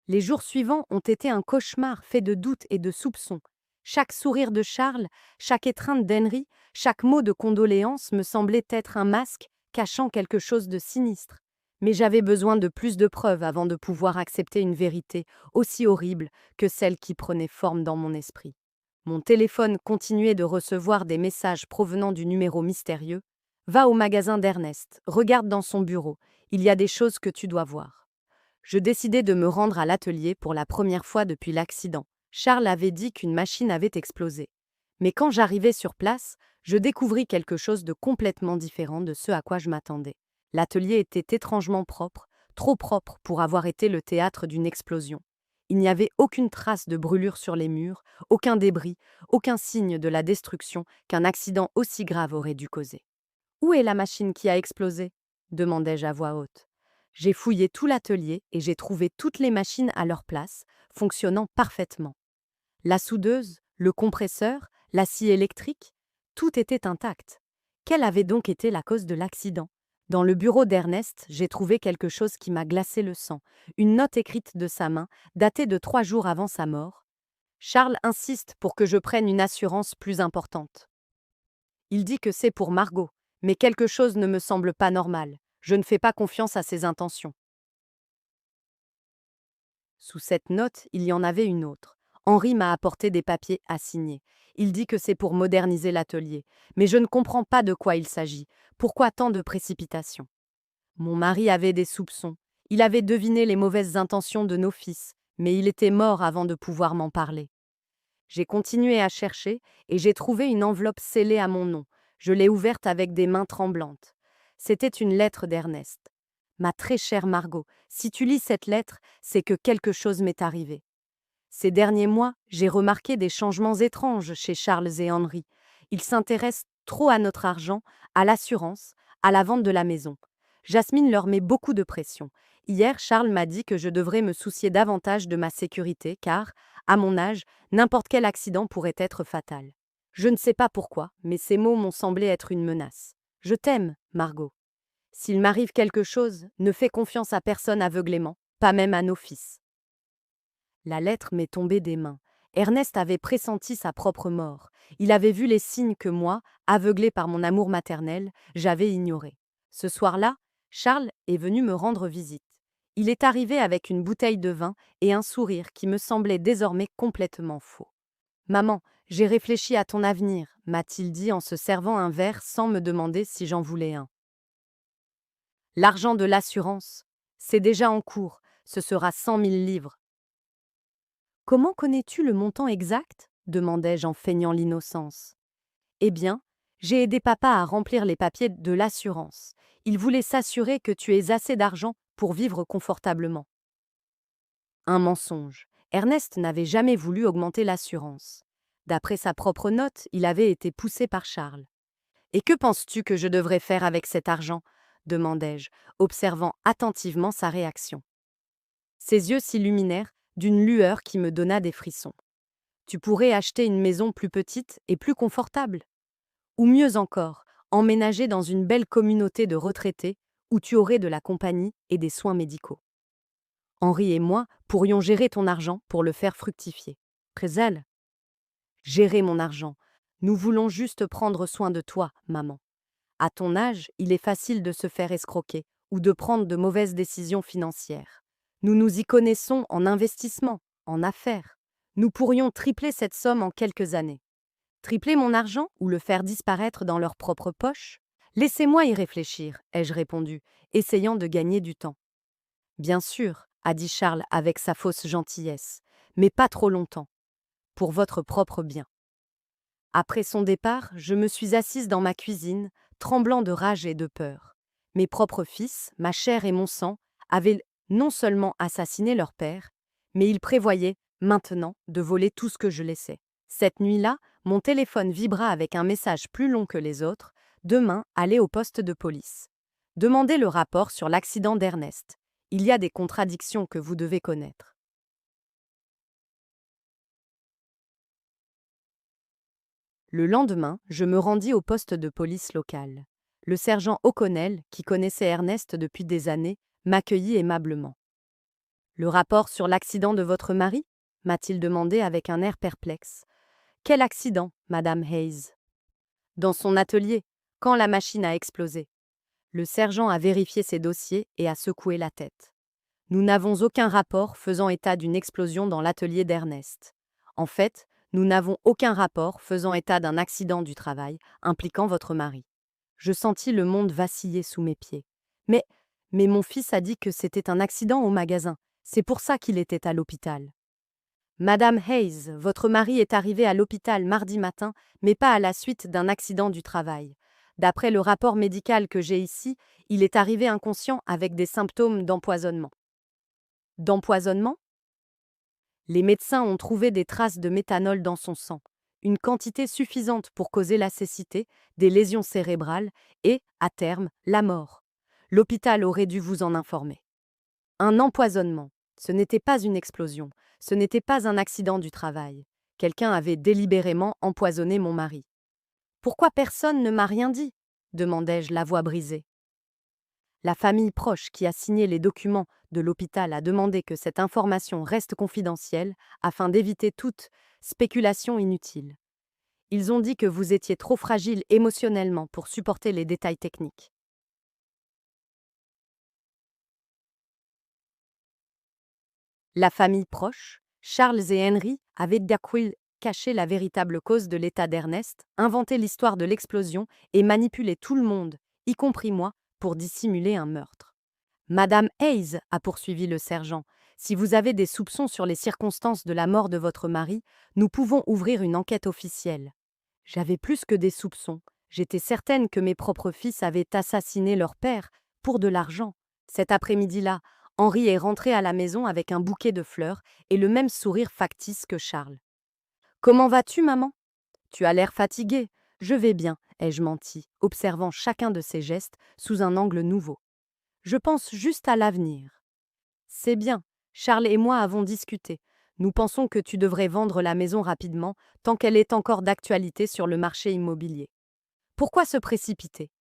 Les jours suivants ont été un cauchemar fait de doutes et de soupçons. Chaque sourire de Charles, chaque étreinte d'Henry, chaque mot de condoléance me semblait être un masque cachant quelque chose de sinistre. Mais j'avais besoin de plus de preuves avant de pouvoir accepter une vérité aussi horrible que celle qui prenait forme dans mon esprit. Mon téléphone continuait de recevoir des messages provenant du numéro mystérieux. Va au magasin d'Ernest, regarde dans son bureau, il y a des choses que tu dois voir. Je décidai de me rendre à l'atelier pour la première fois depuis l'accident. Charles avait dit qu'une machine avait explosé. Mais quand j'arrivai sur place, je découvris quelque chose de complètement différent de ce à quoi je m'attendais. L'atelier était étrangement propre, trop propre pour avoir été le théâtre d'une explosion. Il n'y avait aucune trace de brûlure sur les murs, aucun débris, aucun signe de la destruction qu'un accident aussi grave aurait dû causer. Où est la machine qui a explosé? Demandai-je à voix haute. J'ai fouillé tout l'atelier et j'ai trouvé toutes les machines à leur place, fonctionnant parfaitement. La soudeuse, le compresseur, la scie électrique, tout était intact. Quelle avait donc été la cause de l'accident? Dans le bureau d'Ernest, j'ai trouvé quelque chose qui m'a glacé le sang, une note écrite de sa main, datée de 3 jours avant sa mort. Charles insiste pour que je prenne une assurance plus importante. Il dit que c'est pour Margot, mais quelque chose ne me semble pas normal. Je ne fais pas confiance à ses intentions. Sous cette note, il y en avait une autre. Henri m'a apporté des papiers à signer. Il dit que c'est pour moderniser l'atelier, mais je ne comprends pas de quoi il s'agit. Pourquoi tant de précipitation? Mon mari avait des soupçons. Il avait deviné les mauvaises intentions de nos fils, mais il était mort avant de pouvoir m'en parler. J'ai continué à chercher et j'ai trouvé une enveloppe scellée à mon nom. Je l'ai ouverte avec des mains tremblantes. C'était une lettre d'Ernest. Ma très chère Margot, si tu lis cette lettre, c'est que quelque chose m'est arrivé. Ces derniers mois, j'ai remarqué des changements étranges chez Charles et Henry. Ils s'intéressent trop à notre argent, à l'assurance, à la vente de la maison. Jasmine leur met beaucoup de pression. Hier, Charles m'a dit que je devrais me soucier davantage de ma sécurité car, à mon âge, n'importe quel accident pourrait être fatal. Je ne sais pas pourquoi, mais ces mots m'ont semblé être une menace. Je t'aime, Margot. S'il m'arrive quelque chose, ne fais confiance à personne aveuglément, pas même à nos fils. La lettre m'est tombée des mains. Ernest avait pressenti sa propre mort. Il avait vu les signes que moi, aveuglé par mon amour maternel, j'avais ignorés. Ce soir-là, Charles est venu me rendre visite. Il est arrivé avec une bouteille de vin et un sourire qui me semblait désormais complètement faux. Maman, j'ai réfléchi à ton avenir, m'a-t-il dit en se servant un verre sans me demander si j'en voulais un. L'argent de l'assurance, c'est déjà en cours, ce sera 100 000 livres. Comment connais-tu le montant exact? Demandai-je en feignant l'innocence. Eh bien, j'ai aidé papa à remplir les papiers de l'assurance. Il voulait s'assurer que tu aies assez d'argent pour vivre confortablement. Un mensonge. Ernest n'avait jamais voulu augmenter l'assurance. D'après sa propre note, il avait été poussé par Charles. Et que penses-tu que je devrais faire avec cet argent? Demandai-je, observant attentivement sa réaction. Ses yeux s'illuminèrent d'une lueur qui me donna des frissons. Tu pourrais acheter une maison plus petite et plus confortable. Ou mieux encore, emménager dans une belle communauté de retraités où tu aurais de la compagnie et des soins médicaux. Henri et moi pourrions gérer ton argent pour le faire fructifier. Prézel, gérer mon argent. Nous voulons juste prendre soin de toi, maman. À ton âge, il est facile de se faire escroquer ou de prendre de mauvaises décisions financières. Nous nous y connaissons en investissement, en affaires. Nous pourrions tripler cette somme en quelques années. Tripler mon argent ou le faire disparaître dans leur propre poche? Laissez-moi y réfléchir, ai-je répondu, essayant de gagner du temps. Bien sûr, a dit Charles avec sa fausse gentillesse, mais pas trop longtemps. Pour votre propre bien. Après son départ, je me suis assise dans ma cuisine, tremblant de rage et de peur. Mes propres fils, ma chair et mon sang, avaient non seulement assassiné leur père, mais ils prévoyaient, maintenant, de voler tout ce que je laissais. Cette nuit-là, mon téléphone vibra avec un message plus long que les autres. Demain, allez au poste de police. Demandez le rapport sur l'accident d'Ernest. Il y a des contradictions que vous devez connaître. Le lendemain, je me rendis au poste de police local. Le sergent O'Connell, qui connaissait Ernest depuis des années, m'accueillit aimablement. Le rapport sur l'accident de votre mari m'a-t-il demandé avec un air perplexe. Quel accident, Madame Hayes? Dans son atelier, quand la machine a explosé. Le sergent a vérifié ses dossiers et a secoué la tête. Nous n'avons aucun rapport faisant état d'une explosion dans l'atelier d'Ernest. En fait, nous n'avons aucun rapport faisant état d'un accident du travail impliquant votre mari. Je sentis le monde vaciller sous mes pieds. Mais, mais mon fils a dit que c'était un accident au magasin. C'est pour ça qu'il était à l'hôpital. Madame Hayes, votre mari est arrivé à l'hôpital mardi matin, mais pas à la suite d'un accident du travail. D'après le rapport médical que j'ai ici, il est arrivé inconscient avec des symptômes d'empoisonnement. D'empoisonnement? Les médecins ont trouvé des traces de méthanol dans son sang, une quantité suffisante pour causer la cécité, des lésions cérébrales et, à terme, la mort. L'hôpital aurait dû vous en informer. Un empoisonnement. Ce n'était pas une explosion, ce n'était pas un accident du travail. Quelqu'un avait délibérément empoisonné mon mari. Pourquoi personne ne m'a rien dit? Demandai-je, la voix brisée. La famille proche qui a signé les documents de l'hôpital a demandé que cette information reste confidentielle afin d'éviter toute spéculation inutile. Ils ont dit que vous étiez trop fragile émotionnellement pour supporter les détails techniques. La famille proche, Charles et Henry, avaient d'Aquil caché la véritable cause de l'état d'Ernest, inventé l'histoire de l'explosion et manipulé tout le monde, y compris moi, pour dissimuler un meurtre. Madame Hayes, a poursuivi le sergent, si vous avez des soupçons sur les circonstances de la mort de votre mari, nous pouvons ouvrir une enquête officielle. J'avais plus que des soupçons. J'étais certaine que mes propres fils avaient assassiné leur père pour de l'argent. Cet après-midi-là, Henri est rentré à la maison avec un bouquet de fleurs et le même sourire factice que Charles. Comment vas-tu, maman? Tu as l'air fatiguée. Je vais bien, ai-je menti, observant chacun de ses gestes sous un angle nouveau. Je pense juste à l'avenir. C'est bien. Charles et moi avons discuté. Nous pensons que tu devrais vendre la maison rapidement, tant qu'elle est encore d'actualité sur le marché immobilier. Pourquoi se précipiter?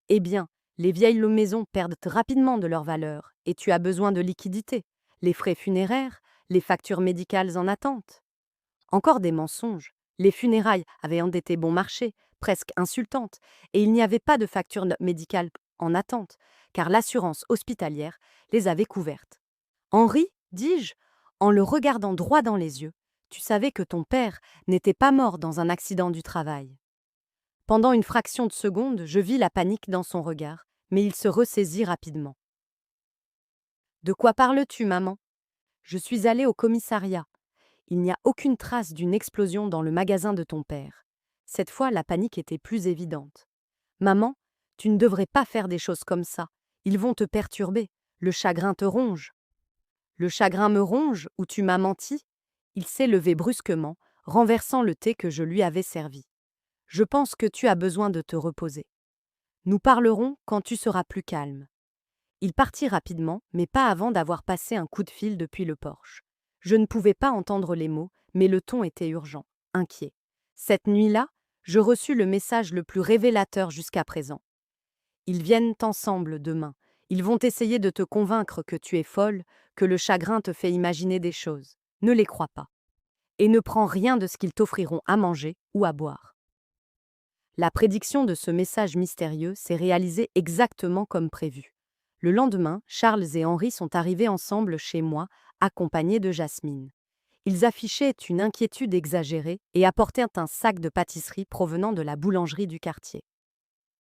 Eh bien, les vieilles maisons perdent rapidement de leur valeur, et tu as besoin de liquidités. Les frais funéraires, les factures médicales en attente. Encore des mensonges. Les funérailles avaient endetté bon marché, presque insultantes, et il n'y avait pas de facture médicale en attente, car l'assurance hospitalière les avait couvertes. Henri, dis-je, en le regardant droit dans les yeux, tu savais que ton père n'était pas mort dans un accident du travail. Pendant une fraction de seconde, je vis la panique dans son regard, mais il se ressaisit rapidement. De quoi parles-tu, maman? Je suis allée au commissariat. Il n'y a aucune trace d'une explosion dans le magasin de ton père. Cette fois, la panique était plus évidente. Maman, tu ne devrais pas faire des choses comme ça. Ils vont te perturber. Le chagrin te ronge. Le chagrin me ronge ou tu m'as menti? Il s'est levé brusquement, renversant le thé que je lui avais servi. Je pense que tu as besoin de te reposer. Nous parlerons quand tu seras plus calme. Il partit rapidement, mais pas avant d'avoir passé un coup de fil depuis le porche. Je ne pouvais pas entendre les mots, mais le ton était urgent, inquiet. Cette nuit-là, je reçus le message le plus révélateur jusqu'à présent. Ils viennent ensemble demain. Ils vont essayer de te convaincre que tu es folle, que le chagrin te fait imaginer des choses. Ne les crois pas. Et ne prends rien de ce qu'ils t'offriront à manger ou à boire. La prédiction de ce message mystérieux s'est réalisée exactement comme prévu. Le lendemain, Charles et Henri sont arrivés ensemble chez moi, accompagnés de Jasmine. Ils affichaient une inquiétude exagérée et apportaient un sac de pâtisserie provenant de la boulangerie du quartier.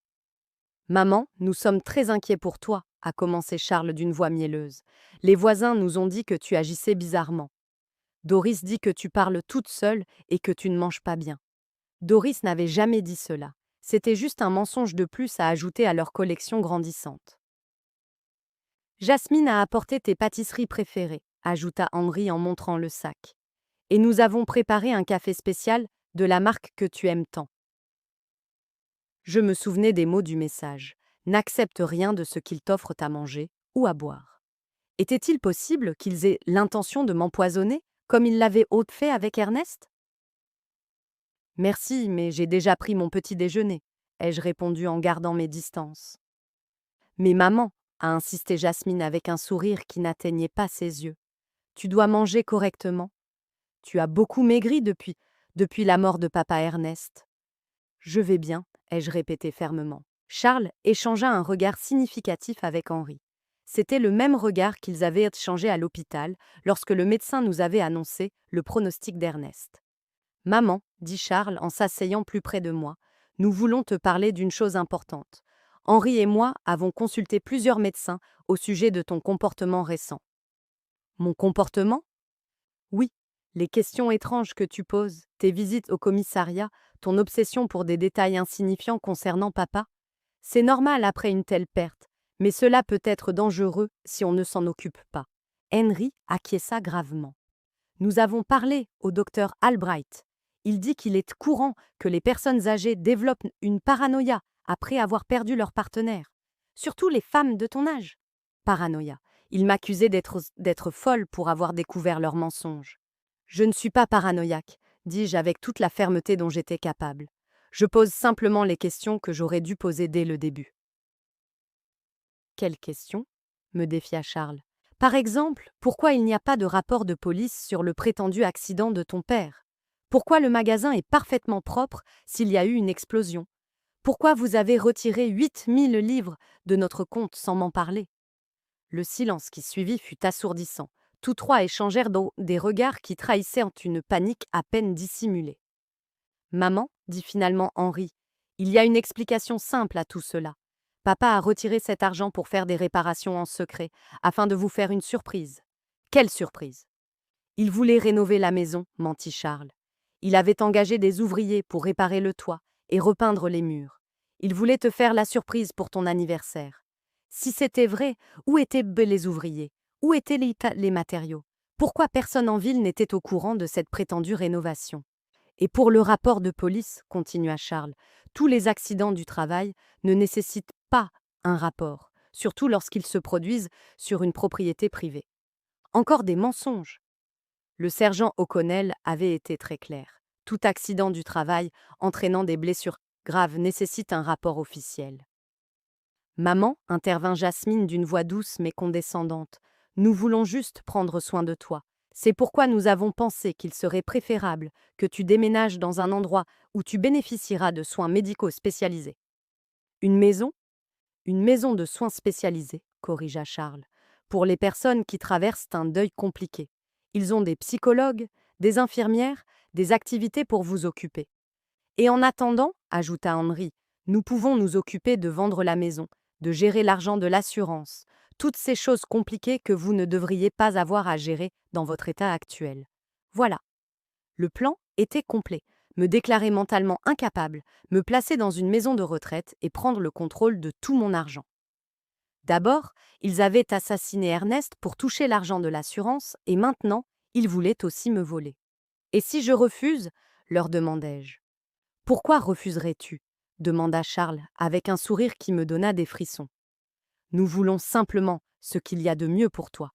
« Maman, nous sommes très inquiets pour toi, » a commencé Charles d'une voix mielleuse. « Les voisins nous ont dit que tu agissais bizarrement. Doris dit que tu parles toute seule et que tu ne manges pas bien. » Doris n'avait jamais dit cela. C'était juste un mensonge de plus à ajouter à leur collection grandissante. Jasmine a apporté tes pâtisseries préférées, ajouta Henri en montrant le sac. Et nous avons préparé un café spécial de la marque que tu aimes tant. Je me souvenais des mots du message. N'accepte rien de ce qu'ils t'offrent à manger ou à boire. Était-il possible qu'ils aient l'intention de m'empoisonner, comme ils l'avaient fait avec Ernest? Merci, mais j'ai déjà pris mon petit déjeuner, ai-je répondu en gardant mes distances. Mais maman, a insisté Jasmine avec un sourire qui n'atteignait pas ses yeux, tu dois manger correctement. Tu as beaucoup maigri depuis la mort de papa Ernest. Je vais bien, ai-je répété fermement. Charles échangea un regard significatif avec Henri. C'était le même regard qu'ils avaient échangé à l'hôpital lorsque le médecin nous avait annoncé le pronostic d'Ernest. Maman, dit Charles en s'asseyant plus près de moi, nous voulons te parler d'une chose importante. Henri et moi avons consulté plusieurs médecins au sujet de ton comportement récent. Mon comportement? Oui, les questions étranges que tu poses, tes visites au commissariat, ton obsession pour des détails insignifiants concernant papa. C'est normal après une telle perte, mais cela peut être dangereux si on ne s'en occupe pas. Henry acquiesça gravement. Nous avons parlé au docteur Albright. Il dit qu'il est courant que les personnes âgées développent une paranoïa après avoir perdu leur partenaire. Surtout les femmes de ton âge. Paranoïa. Il m'accusait d'être folle pour avoir découvert leurs mensonges. Je ne suis pas paranoïaque, dis-je avec toute la fermeté dont j'étais capable. Je pose simplement les questions que j'aurais dû poser dès le début. Quelles questions? Me défia Charles. Par exemple, pourquoi il n'y a pas de rapport de police sur le prétendu accident de ton père? Pourquoi le magasin est parfaitement propre s'il y a eu une explosion? Pourquoi vous avez retiré 8000 livres de notre compte sans m'en parler? Le silence qui suivit fut assourdissant. Tous trois échangèrent des regards qui trahissaient une panique à peine dissimulée. Maman, dit finalement Henri, il y a une explication simple à tout cela. Papa a retiré cet argent pour faire des réparations en secret, afin de vous faire une surprise. Quelle surprise? Il voulait rénover la maison, mentit Charles. Il avait engagé des ouvriers pour réparer le toit et repeindre les murs. Il voulait te faire la surprise pour ton anniversaire. Si c'était vrai, où étaient les ouvriers? Où étaient les matériaux? Pourquoi personne en ville n'était au courant de cette prétendue rénovation? Et pour le rapport de police, continua Charles, tous les accidents du travail ne nécessitent pas un rapport, surtout lorsqu'ils se produisent sur une propriété privée. Encore des mensonges. Le sergent O'Connell avait été très clair. Tout accident du travail entraînant des blessures graves nécessite un rapport officiel. Maman, intervint Jasmine d'une voix douce mais condescendante, nous voulons juste prendre soin de toi. C'est pourquoi nous avons pensé qu'il serait préférable que tu déménages dans un endroit où tu bénéficieras de soins médicaux spécialisés. Une maison? Une maison de soins spécialisés, corrigea Charles, pour les personnes qui traversent un deuil compliqué. Ils ont des psychologues, des infirmières, des activités pour vous occuper. Et en attendant, ajouta Henri, nous pouvons nous occuper de vendre la maison, de gérer l'argent de l'assurance, toutes ces choses compliquées que vous ne devriez pas avoir à gérer dans votre état actuel. Voilà. Le plan était complet. Me déclarer mentalement incapable, me placer dans une maison de retraite et prendre le contrôle de tout mon argent. D'abord, ils avaient assassiné Ernest pour toucher l'argent de l'assurance et maintenant, ils voulaient aussi me voler. Et si je refuse? Leur demandai-je. Pourquoi refuserais-tu? Demanda Charles avec un sourire qui me donna des frissons. Nous voulons simplement ce qu'il y a de mieux pour toi.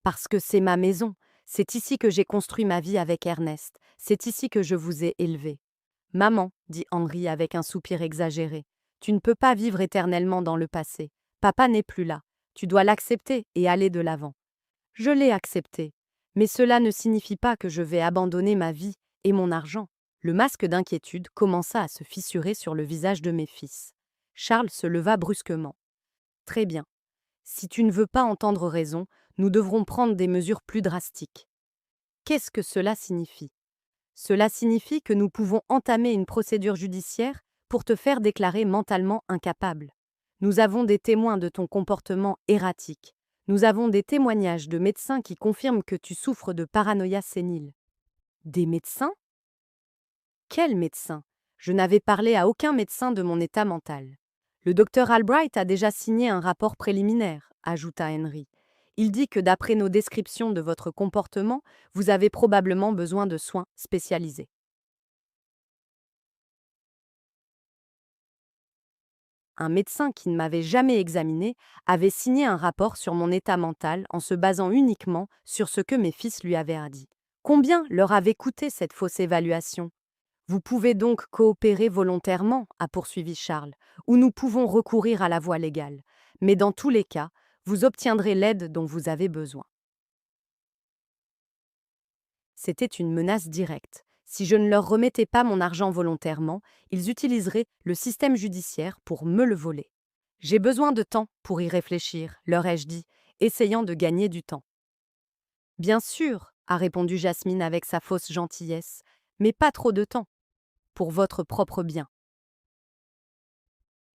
Parce que c'est ma maison, c'est ici que j'ai construit ma vie avec Ernest, c'est ici que je vous ai élevé. Maman, dit Henri avec un soupir exagéré, tu ne peux pas vivre éternellement dans le passé. Papa n'est plus là. Tu dois l'accepter et aller de l'avant. Je l'ai accepté, mais cela ne signifie pas que je vais abandonner ma vie et mon argent. Le masque d'inquiétude commença à se fissurer sur le visage de mes fils. Charles se leva brusquement. Très bien. Si tu ne veux pas entendre raison, nous devrons prendre des mesures plus drastiques. Qu'est-ce que cela signifie? Cela signifie que nous pouvons entamer une procédure judiciaire pour te faire déclarer mentalement incapable. Nous avons des témoins de ton comportement erratique. Nous avons des témoignages de médecins qui confirment que tu souffres de paranoïa sénile. Des médecins? Quels médecins? Je n'avais parlé à aucun médecin de mon état mental. Le docteur Albright a déjà signé un rapport préliminaire, ajouta Henry. Il dit que d'après nos descriptions de votre comportement, vous avez probablement besoin de soins spécialisés. Un médecin qui ne m'avait jamais examiné avait signé un rapport sur mon état mental en se basant uniquement sur ce que mes fils lui avaient dit. Combien leur avait coûté cette fausse évaluation? Vous pouvez donc coopérer volontairement, a poursuivi Charles, ou nous pouvons recourir à la voie légale. Mais dans tous les cas, vous obtiendrez l'aide dont vous avez besoin. C'était une menace directe. Si je ne leur remettais pas mon argent volontairement, ils utiliseraient le système judiciaire pour me le voler. J'ai besoin de temps pour y réfléchir, leur ai-je dit, essayant de gagner du temps. Bien sûr, a répondu Jasmine avec sa fausse gentillesse, mais pas trop de temps, pour votre propre bien.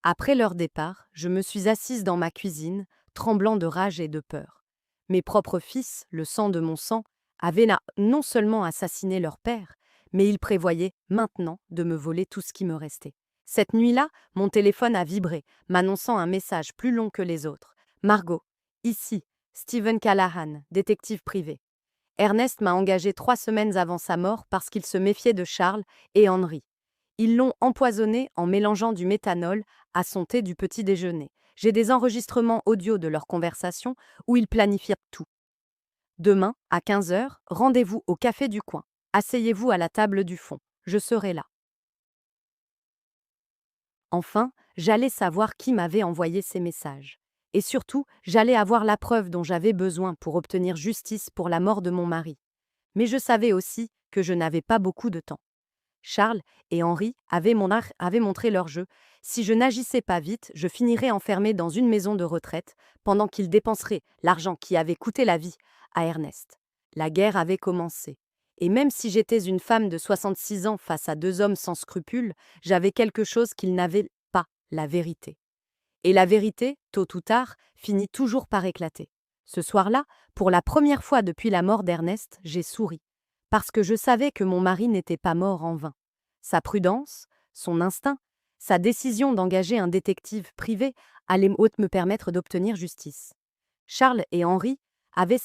Après leur départ, je me suis assise dans ma cuisine, tremblant de rage et de peur. Mes propres fils, le sang de mon sang, avaient non seulement assassiné leur père, mais ils prévoyaient maintenant de me voler tout ce qui me restait. Cette nuit-là, mon téléphone a vibré, m'annonçant un message plus long que les autres. Margot, ici, Stephen Callahan, détective privé. Ernest m'a engagé 3 semaines avant sa mort parce qu'il se méfiait de Charles et Henry. Ils l'ont empoisonné en mélangeant du méthanol à son thé du petit déjeuner. J'ai des enregistrements audio de leur conversation où ils planifient tout. Demain, à 15 heures, rendez-vous au café du coin. Asseyez-vous à la table du fond. Je serai là. Enfin, j'allais savoir qui m'avait envoyé ces messages. Et surtout, j'allais avoir la preuve dont j'avais besoin pour obtenir justice pour la mort de mon mari. Mais je savais aussi que je n'avais pas beaucoup de temps. Charles et Henri avaient montré leur jeu. Si je n'agissais pas vite, je finirais enfermée dans une maison de retraite pendant qu'ils dépenseraient l'argent qui avait coûté la vie à Ernest. La guerre avait commencé. Et même si j'étais une femme de 66 ans face à 2 hommes sans scrupules, j'avais quelque chose qu'ils n'avaient pas, la vérité. Et la vérité, tôt ou tard, finit toujours par éclater. Ce soir-là, pour la première fois depuis la mort d'Ernest, j'ai souri. Parce que je savais que mon mari n'était pas mort en vain. Sa prudence, son instinct, sa décision d'engager un détective privé allaient me permettre d'obtenir justice. Charles et Henri avaient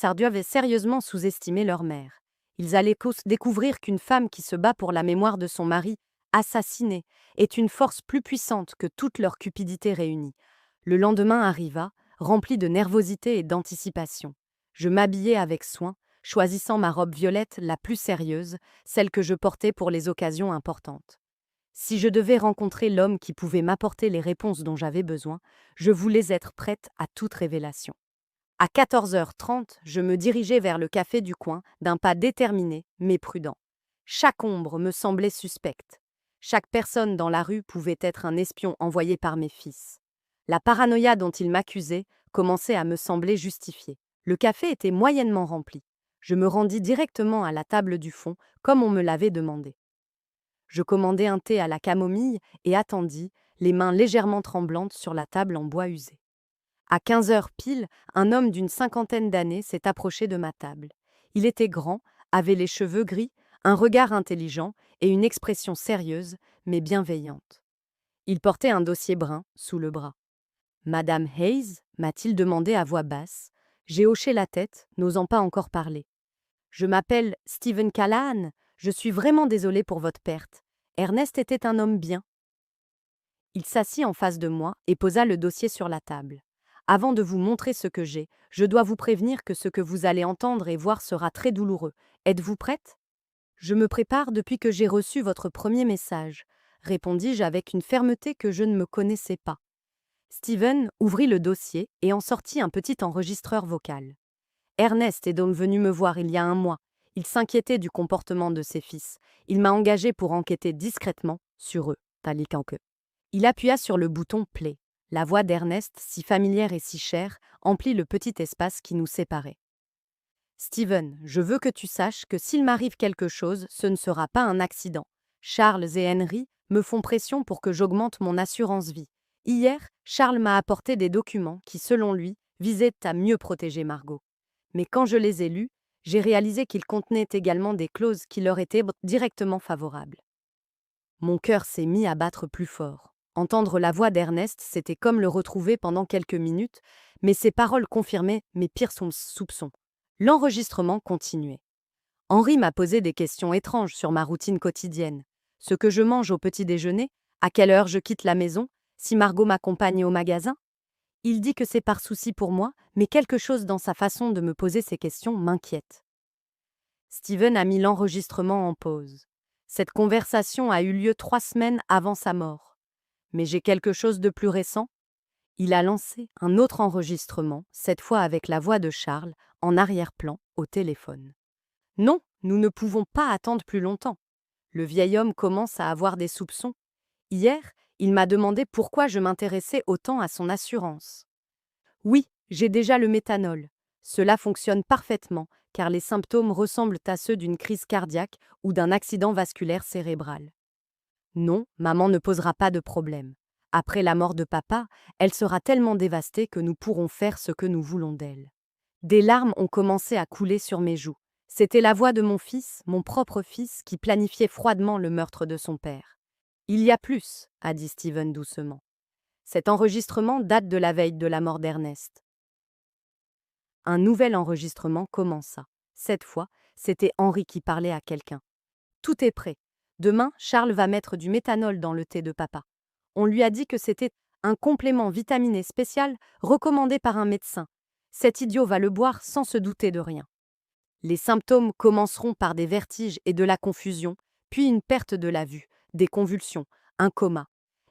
sérieusement sous-estimé leur mère. Ils allaient découvrir qu'une femme qui se bat pour la mémoire de son mari, assassiné, est une force plus puissante que toute leur cupidité réunie. Le lendemain arriva, rempli de nervosité et d'anticipation. Je m'habillai avec soin, choisissant ma robe violette la plus sérieuse, celle que je portais pour les occasions importantes. Si je devais rencontrer l'homme qui pouvait m'apporter les réponses dont j'avais besoin, je voulais être prête à toute révélation. À 14h30, je me dirigeais vers le café du coin, d'un pas déterminé, mais prudent. Chaque ombre me semblait suspecte. Chaque personne dans la rue pouvait être un espion envoyé par mes fils. La paranoïa dont ils m'accusaient commençait à me sembler justifiée. Le café était moyennement rempli. Je me rendis directement à la table du fond, comme on me l'avait demandé. Je commandai un thé à la camomille et attendis, les mains légèrement tremblantes sur la table en bois usé. À 15 heures pile, un homme d'une 50aine d'années s'est approché de ma table. Il était grand, avait les cheveux gris, un regard intelligent et une expression sérieuse, mais bienveillante. Il portait un dossier brun sous le bras. « Madame Hayes » m'a-t-il demandé à voix basse. J'ai hoché la tête, n'osant pas encore parler. « Je m'appelle Stephen Callahan. Je suis vraiment désolé pour votre perte. Ernest était un homme bien. » Il s'assit en face de moi et posa le dossier sur la table. « Avant de vous montrer ce que j'ai, je dois vous prévenir que ce que vous allez entendre et voir sera très douloureux. Êtes-vous prête ? » « Je me prépare depuis que j'ai reçu votre premier message, » répondis-je avec une fermeté que je ne me connaissais pas. Stephen ouvrit le dossier et en sortit un petit enregistreur vocal. Ernest est donc venu me voir il y a un mois. Il s'inquiétait du comportement de ses fils. Il m'a engagé pour enquêter discrètement sur eux. Il appuya sur le bouton « Play ». La voix d'Ernest, si familière et si chère, emplit le petit espace qui nous séparait. « Stephen, je veux que tu saches que s'il m'arrive quelque chose, ce ne sera pas un accident. Charles et Henry me font pression pour que j'augmente mon assurance vie. Hier, Charles m'a apporté des documents qui, selon lui, visaient à mieux protéger Margot. Mais quand je les ai lus, j'ai réalisé qu'ils contenaient également des clauses qui leur étaient directement favorables. Mon cœur s'est mis à battre plus fort. Entendre la voix d'Ernest, c'était comme le retrouver pendant quelques minutes, mais ses paroles confirmaient mes pires soupçons. L'enregistrement continuait. Henri m'a posé des questions étranges sur ma routine quotidienne. Ce que je mange au petit déjeuner, à quelle heure je quitte la maison, si Margot m'accompagne au magasin. Il dit que c'est par souci pour moi, mais quelque chose dans sa façon de me poser ces questions m'inquiète. Steven a mis l'enregistrement en pause. Cette conversation a eu lieu 3 semaines avant sa mort. Mais j'ai quelque chose de plus récent. Il a lancé un autre enregistrement, cette fois avec la voix de Charles, en arrière-plan, au téléphone. Non, nous ne pouvons pas attendre plus longtemps. Le vieil homme commence à avoir des soupçons. Hier, il m'a demandé pourquoi je m'intéressais autant à son assurance. Oui, j'ai déjà le méthanol. Cela fonctionne parfaitement, car les symptômes ressemblent à ceux d'une crise cardiaque ou d'un accident vasculaire cérébral. Non, maman ne posera pas de problème. Après la mort de papa, elle sera tellement dévastée que nous pourrons faire ce que nous voulons d'elle. Des larmes ont commencé à couler sur mes joues. C'était la voix de mon fils, mon propre fils, qui planifiait froidement le meurtre de son père. Il y a plus, a dit Steven doucement. Cet enregistrement date de la veille de la mort d'Ernest. Un nouvel enregistrement commença. Cette fois, c'était Henri qui parlait à quelqu'un. Tout est prêt. Demain, Charles va mettre du méthanol dans le thé de papa. On lui a dit que c'était un complément vitaminé spécial recommandé par un médecin. Cet idiot va le boire sans se douter de rien. Les symptômes commenceront par des vertiges et de la confusion, puis une perte de la vue, des convulsions, un coma.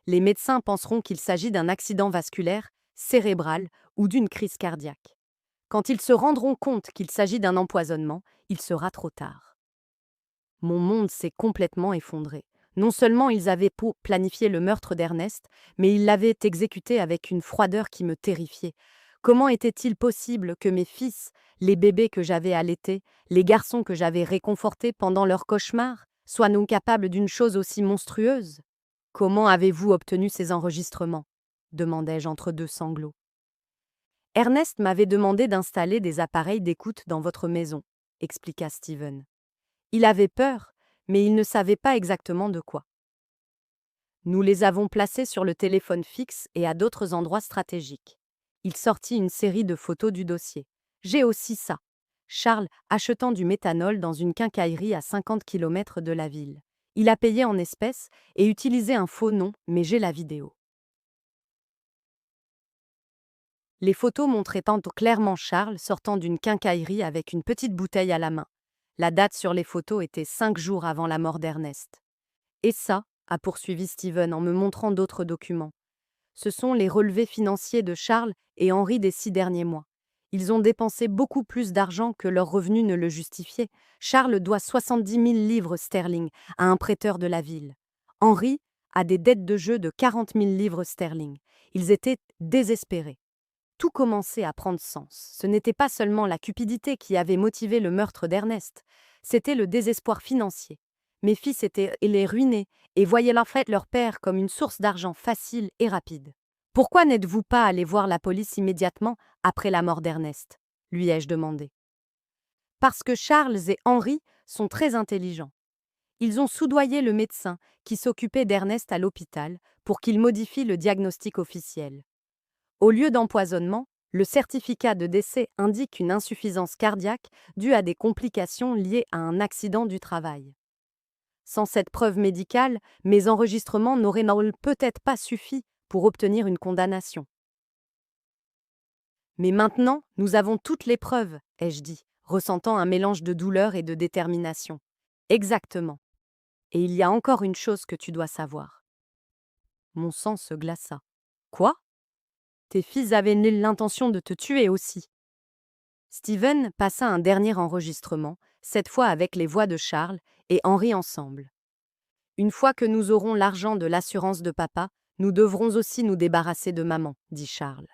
Les médecins penseront qu'il s'agit d'un accident vasculaire, cérébral ou d'une crise cardiaque. Quand ils se rendront compte qu'il s'agit d'un empoisonnement, il sera trop tard. Mon monde s'est complètement effondré. Non seulement ils avaient planifié le meurtre d'Ernest, mais ils l'avaient exécuté avec une froideur qui me terrifiait. Comment était-il possible que mes fils, les bébés que j'avais allaités, les garçons que j'avais réconfortés pendant leur cauchemar, soient non capables d'une chose aussi monstrueuse? Comment avez-vous obtenu ces enregistrements? Demandai-je entre deux sanglots. Ernest m'avait demandé d'installer des appareils d'écoute dans votre maison, expliqua Steven. Il avait peur, mais il ne savait pas exactement de quoi. Nous les avons placés sur le téléphone fixe et à d'autres endroits stratégiques. Il sortit une série de photos du dossier. J'ai aussi ça. Charles achetant du méthanol dans une quincaillerie à 50 km de la ville. Il a payé en espèces et utilisé un faux nom, mais j'ai la vidéo. Les photos montraient clairement Charles sortant d'une quincaillerie avec une petite bouteille à la main. La date sur les photos était 5 jours avant la mort d'Ernest. Et ça, a poursuivi Steven en me montrant d'autres documents. Ce sont les relevés financiers de Charles et Henri des 6 derniers mois. Ils ont dépensé beaucoup plus d'argent que leurs revenus ne le justifiaient. Charles doit 70 000 livres sterling à un prêteur de la ville. Henri a des dettes de jeu de 40 000 livres sterling. Ils étaient désespérés. Tout commençait à prendre sens. Ce n'était pas seulement la cupidité qui avait motivé le meurtre d'Ernest, c'était le désespoir financier. Mes fils étaient les ruinés et voyaient leur père comme une source d'argent facile et rapide. Pourquoi n'êtes-vous pas allé voir la police immédiatement après la mort d'Ernest? Lui ai-je demandé. Parce que Charles et Henri sont très intelligents. Ils ont soudoyé le médecin qui s'occupait d'Ernest à l'hôpital pour qu'il modifie le diagnostic officiel. Au lieu d'empoisonnement, le certificat de décès indique une insuffisance cardiaque due à des complications liées à un accident du travail. Sans cette preuve médicale, mes enregistrements n'auraient peut-être pas suffi pour obtenir une condamnation. Mais maintenant, nous avons toutes les preuves, ai-je dit, ressentant un mélange de douleur et de détermination. Exactement. Et il y a encore une chose que tu dois savoir. Mon sang se glaça. Quoi? Tes fils avaient l'intention de te tuer aussi. Steven passa un dernier enregistrement, cette fois avec les voix de Charles et Henri ensemble. Une fois que nous aurons l'argent de l'assurance de papa, nous devrons aussi nous débarrasser de maman, dit Charles.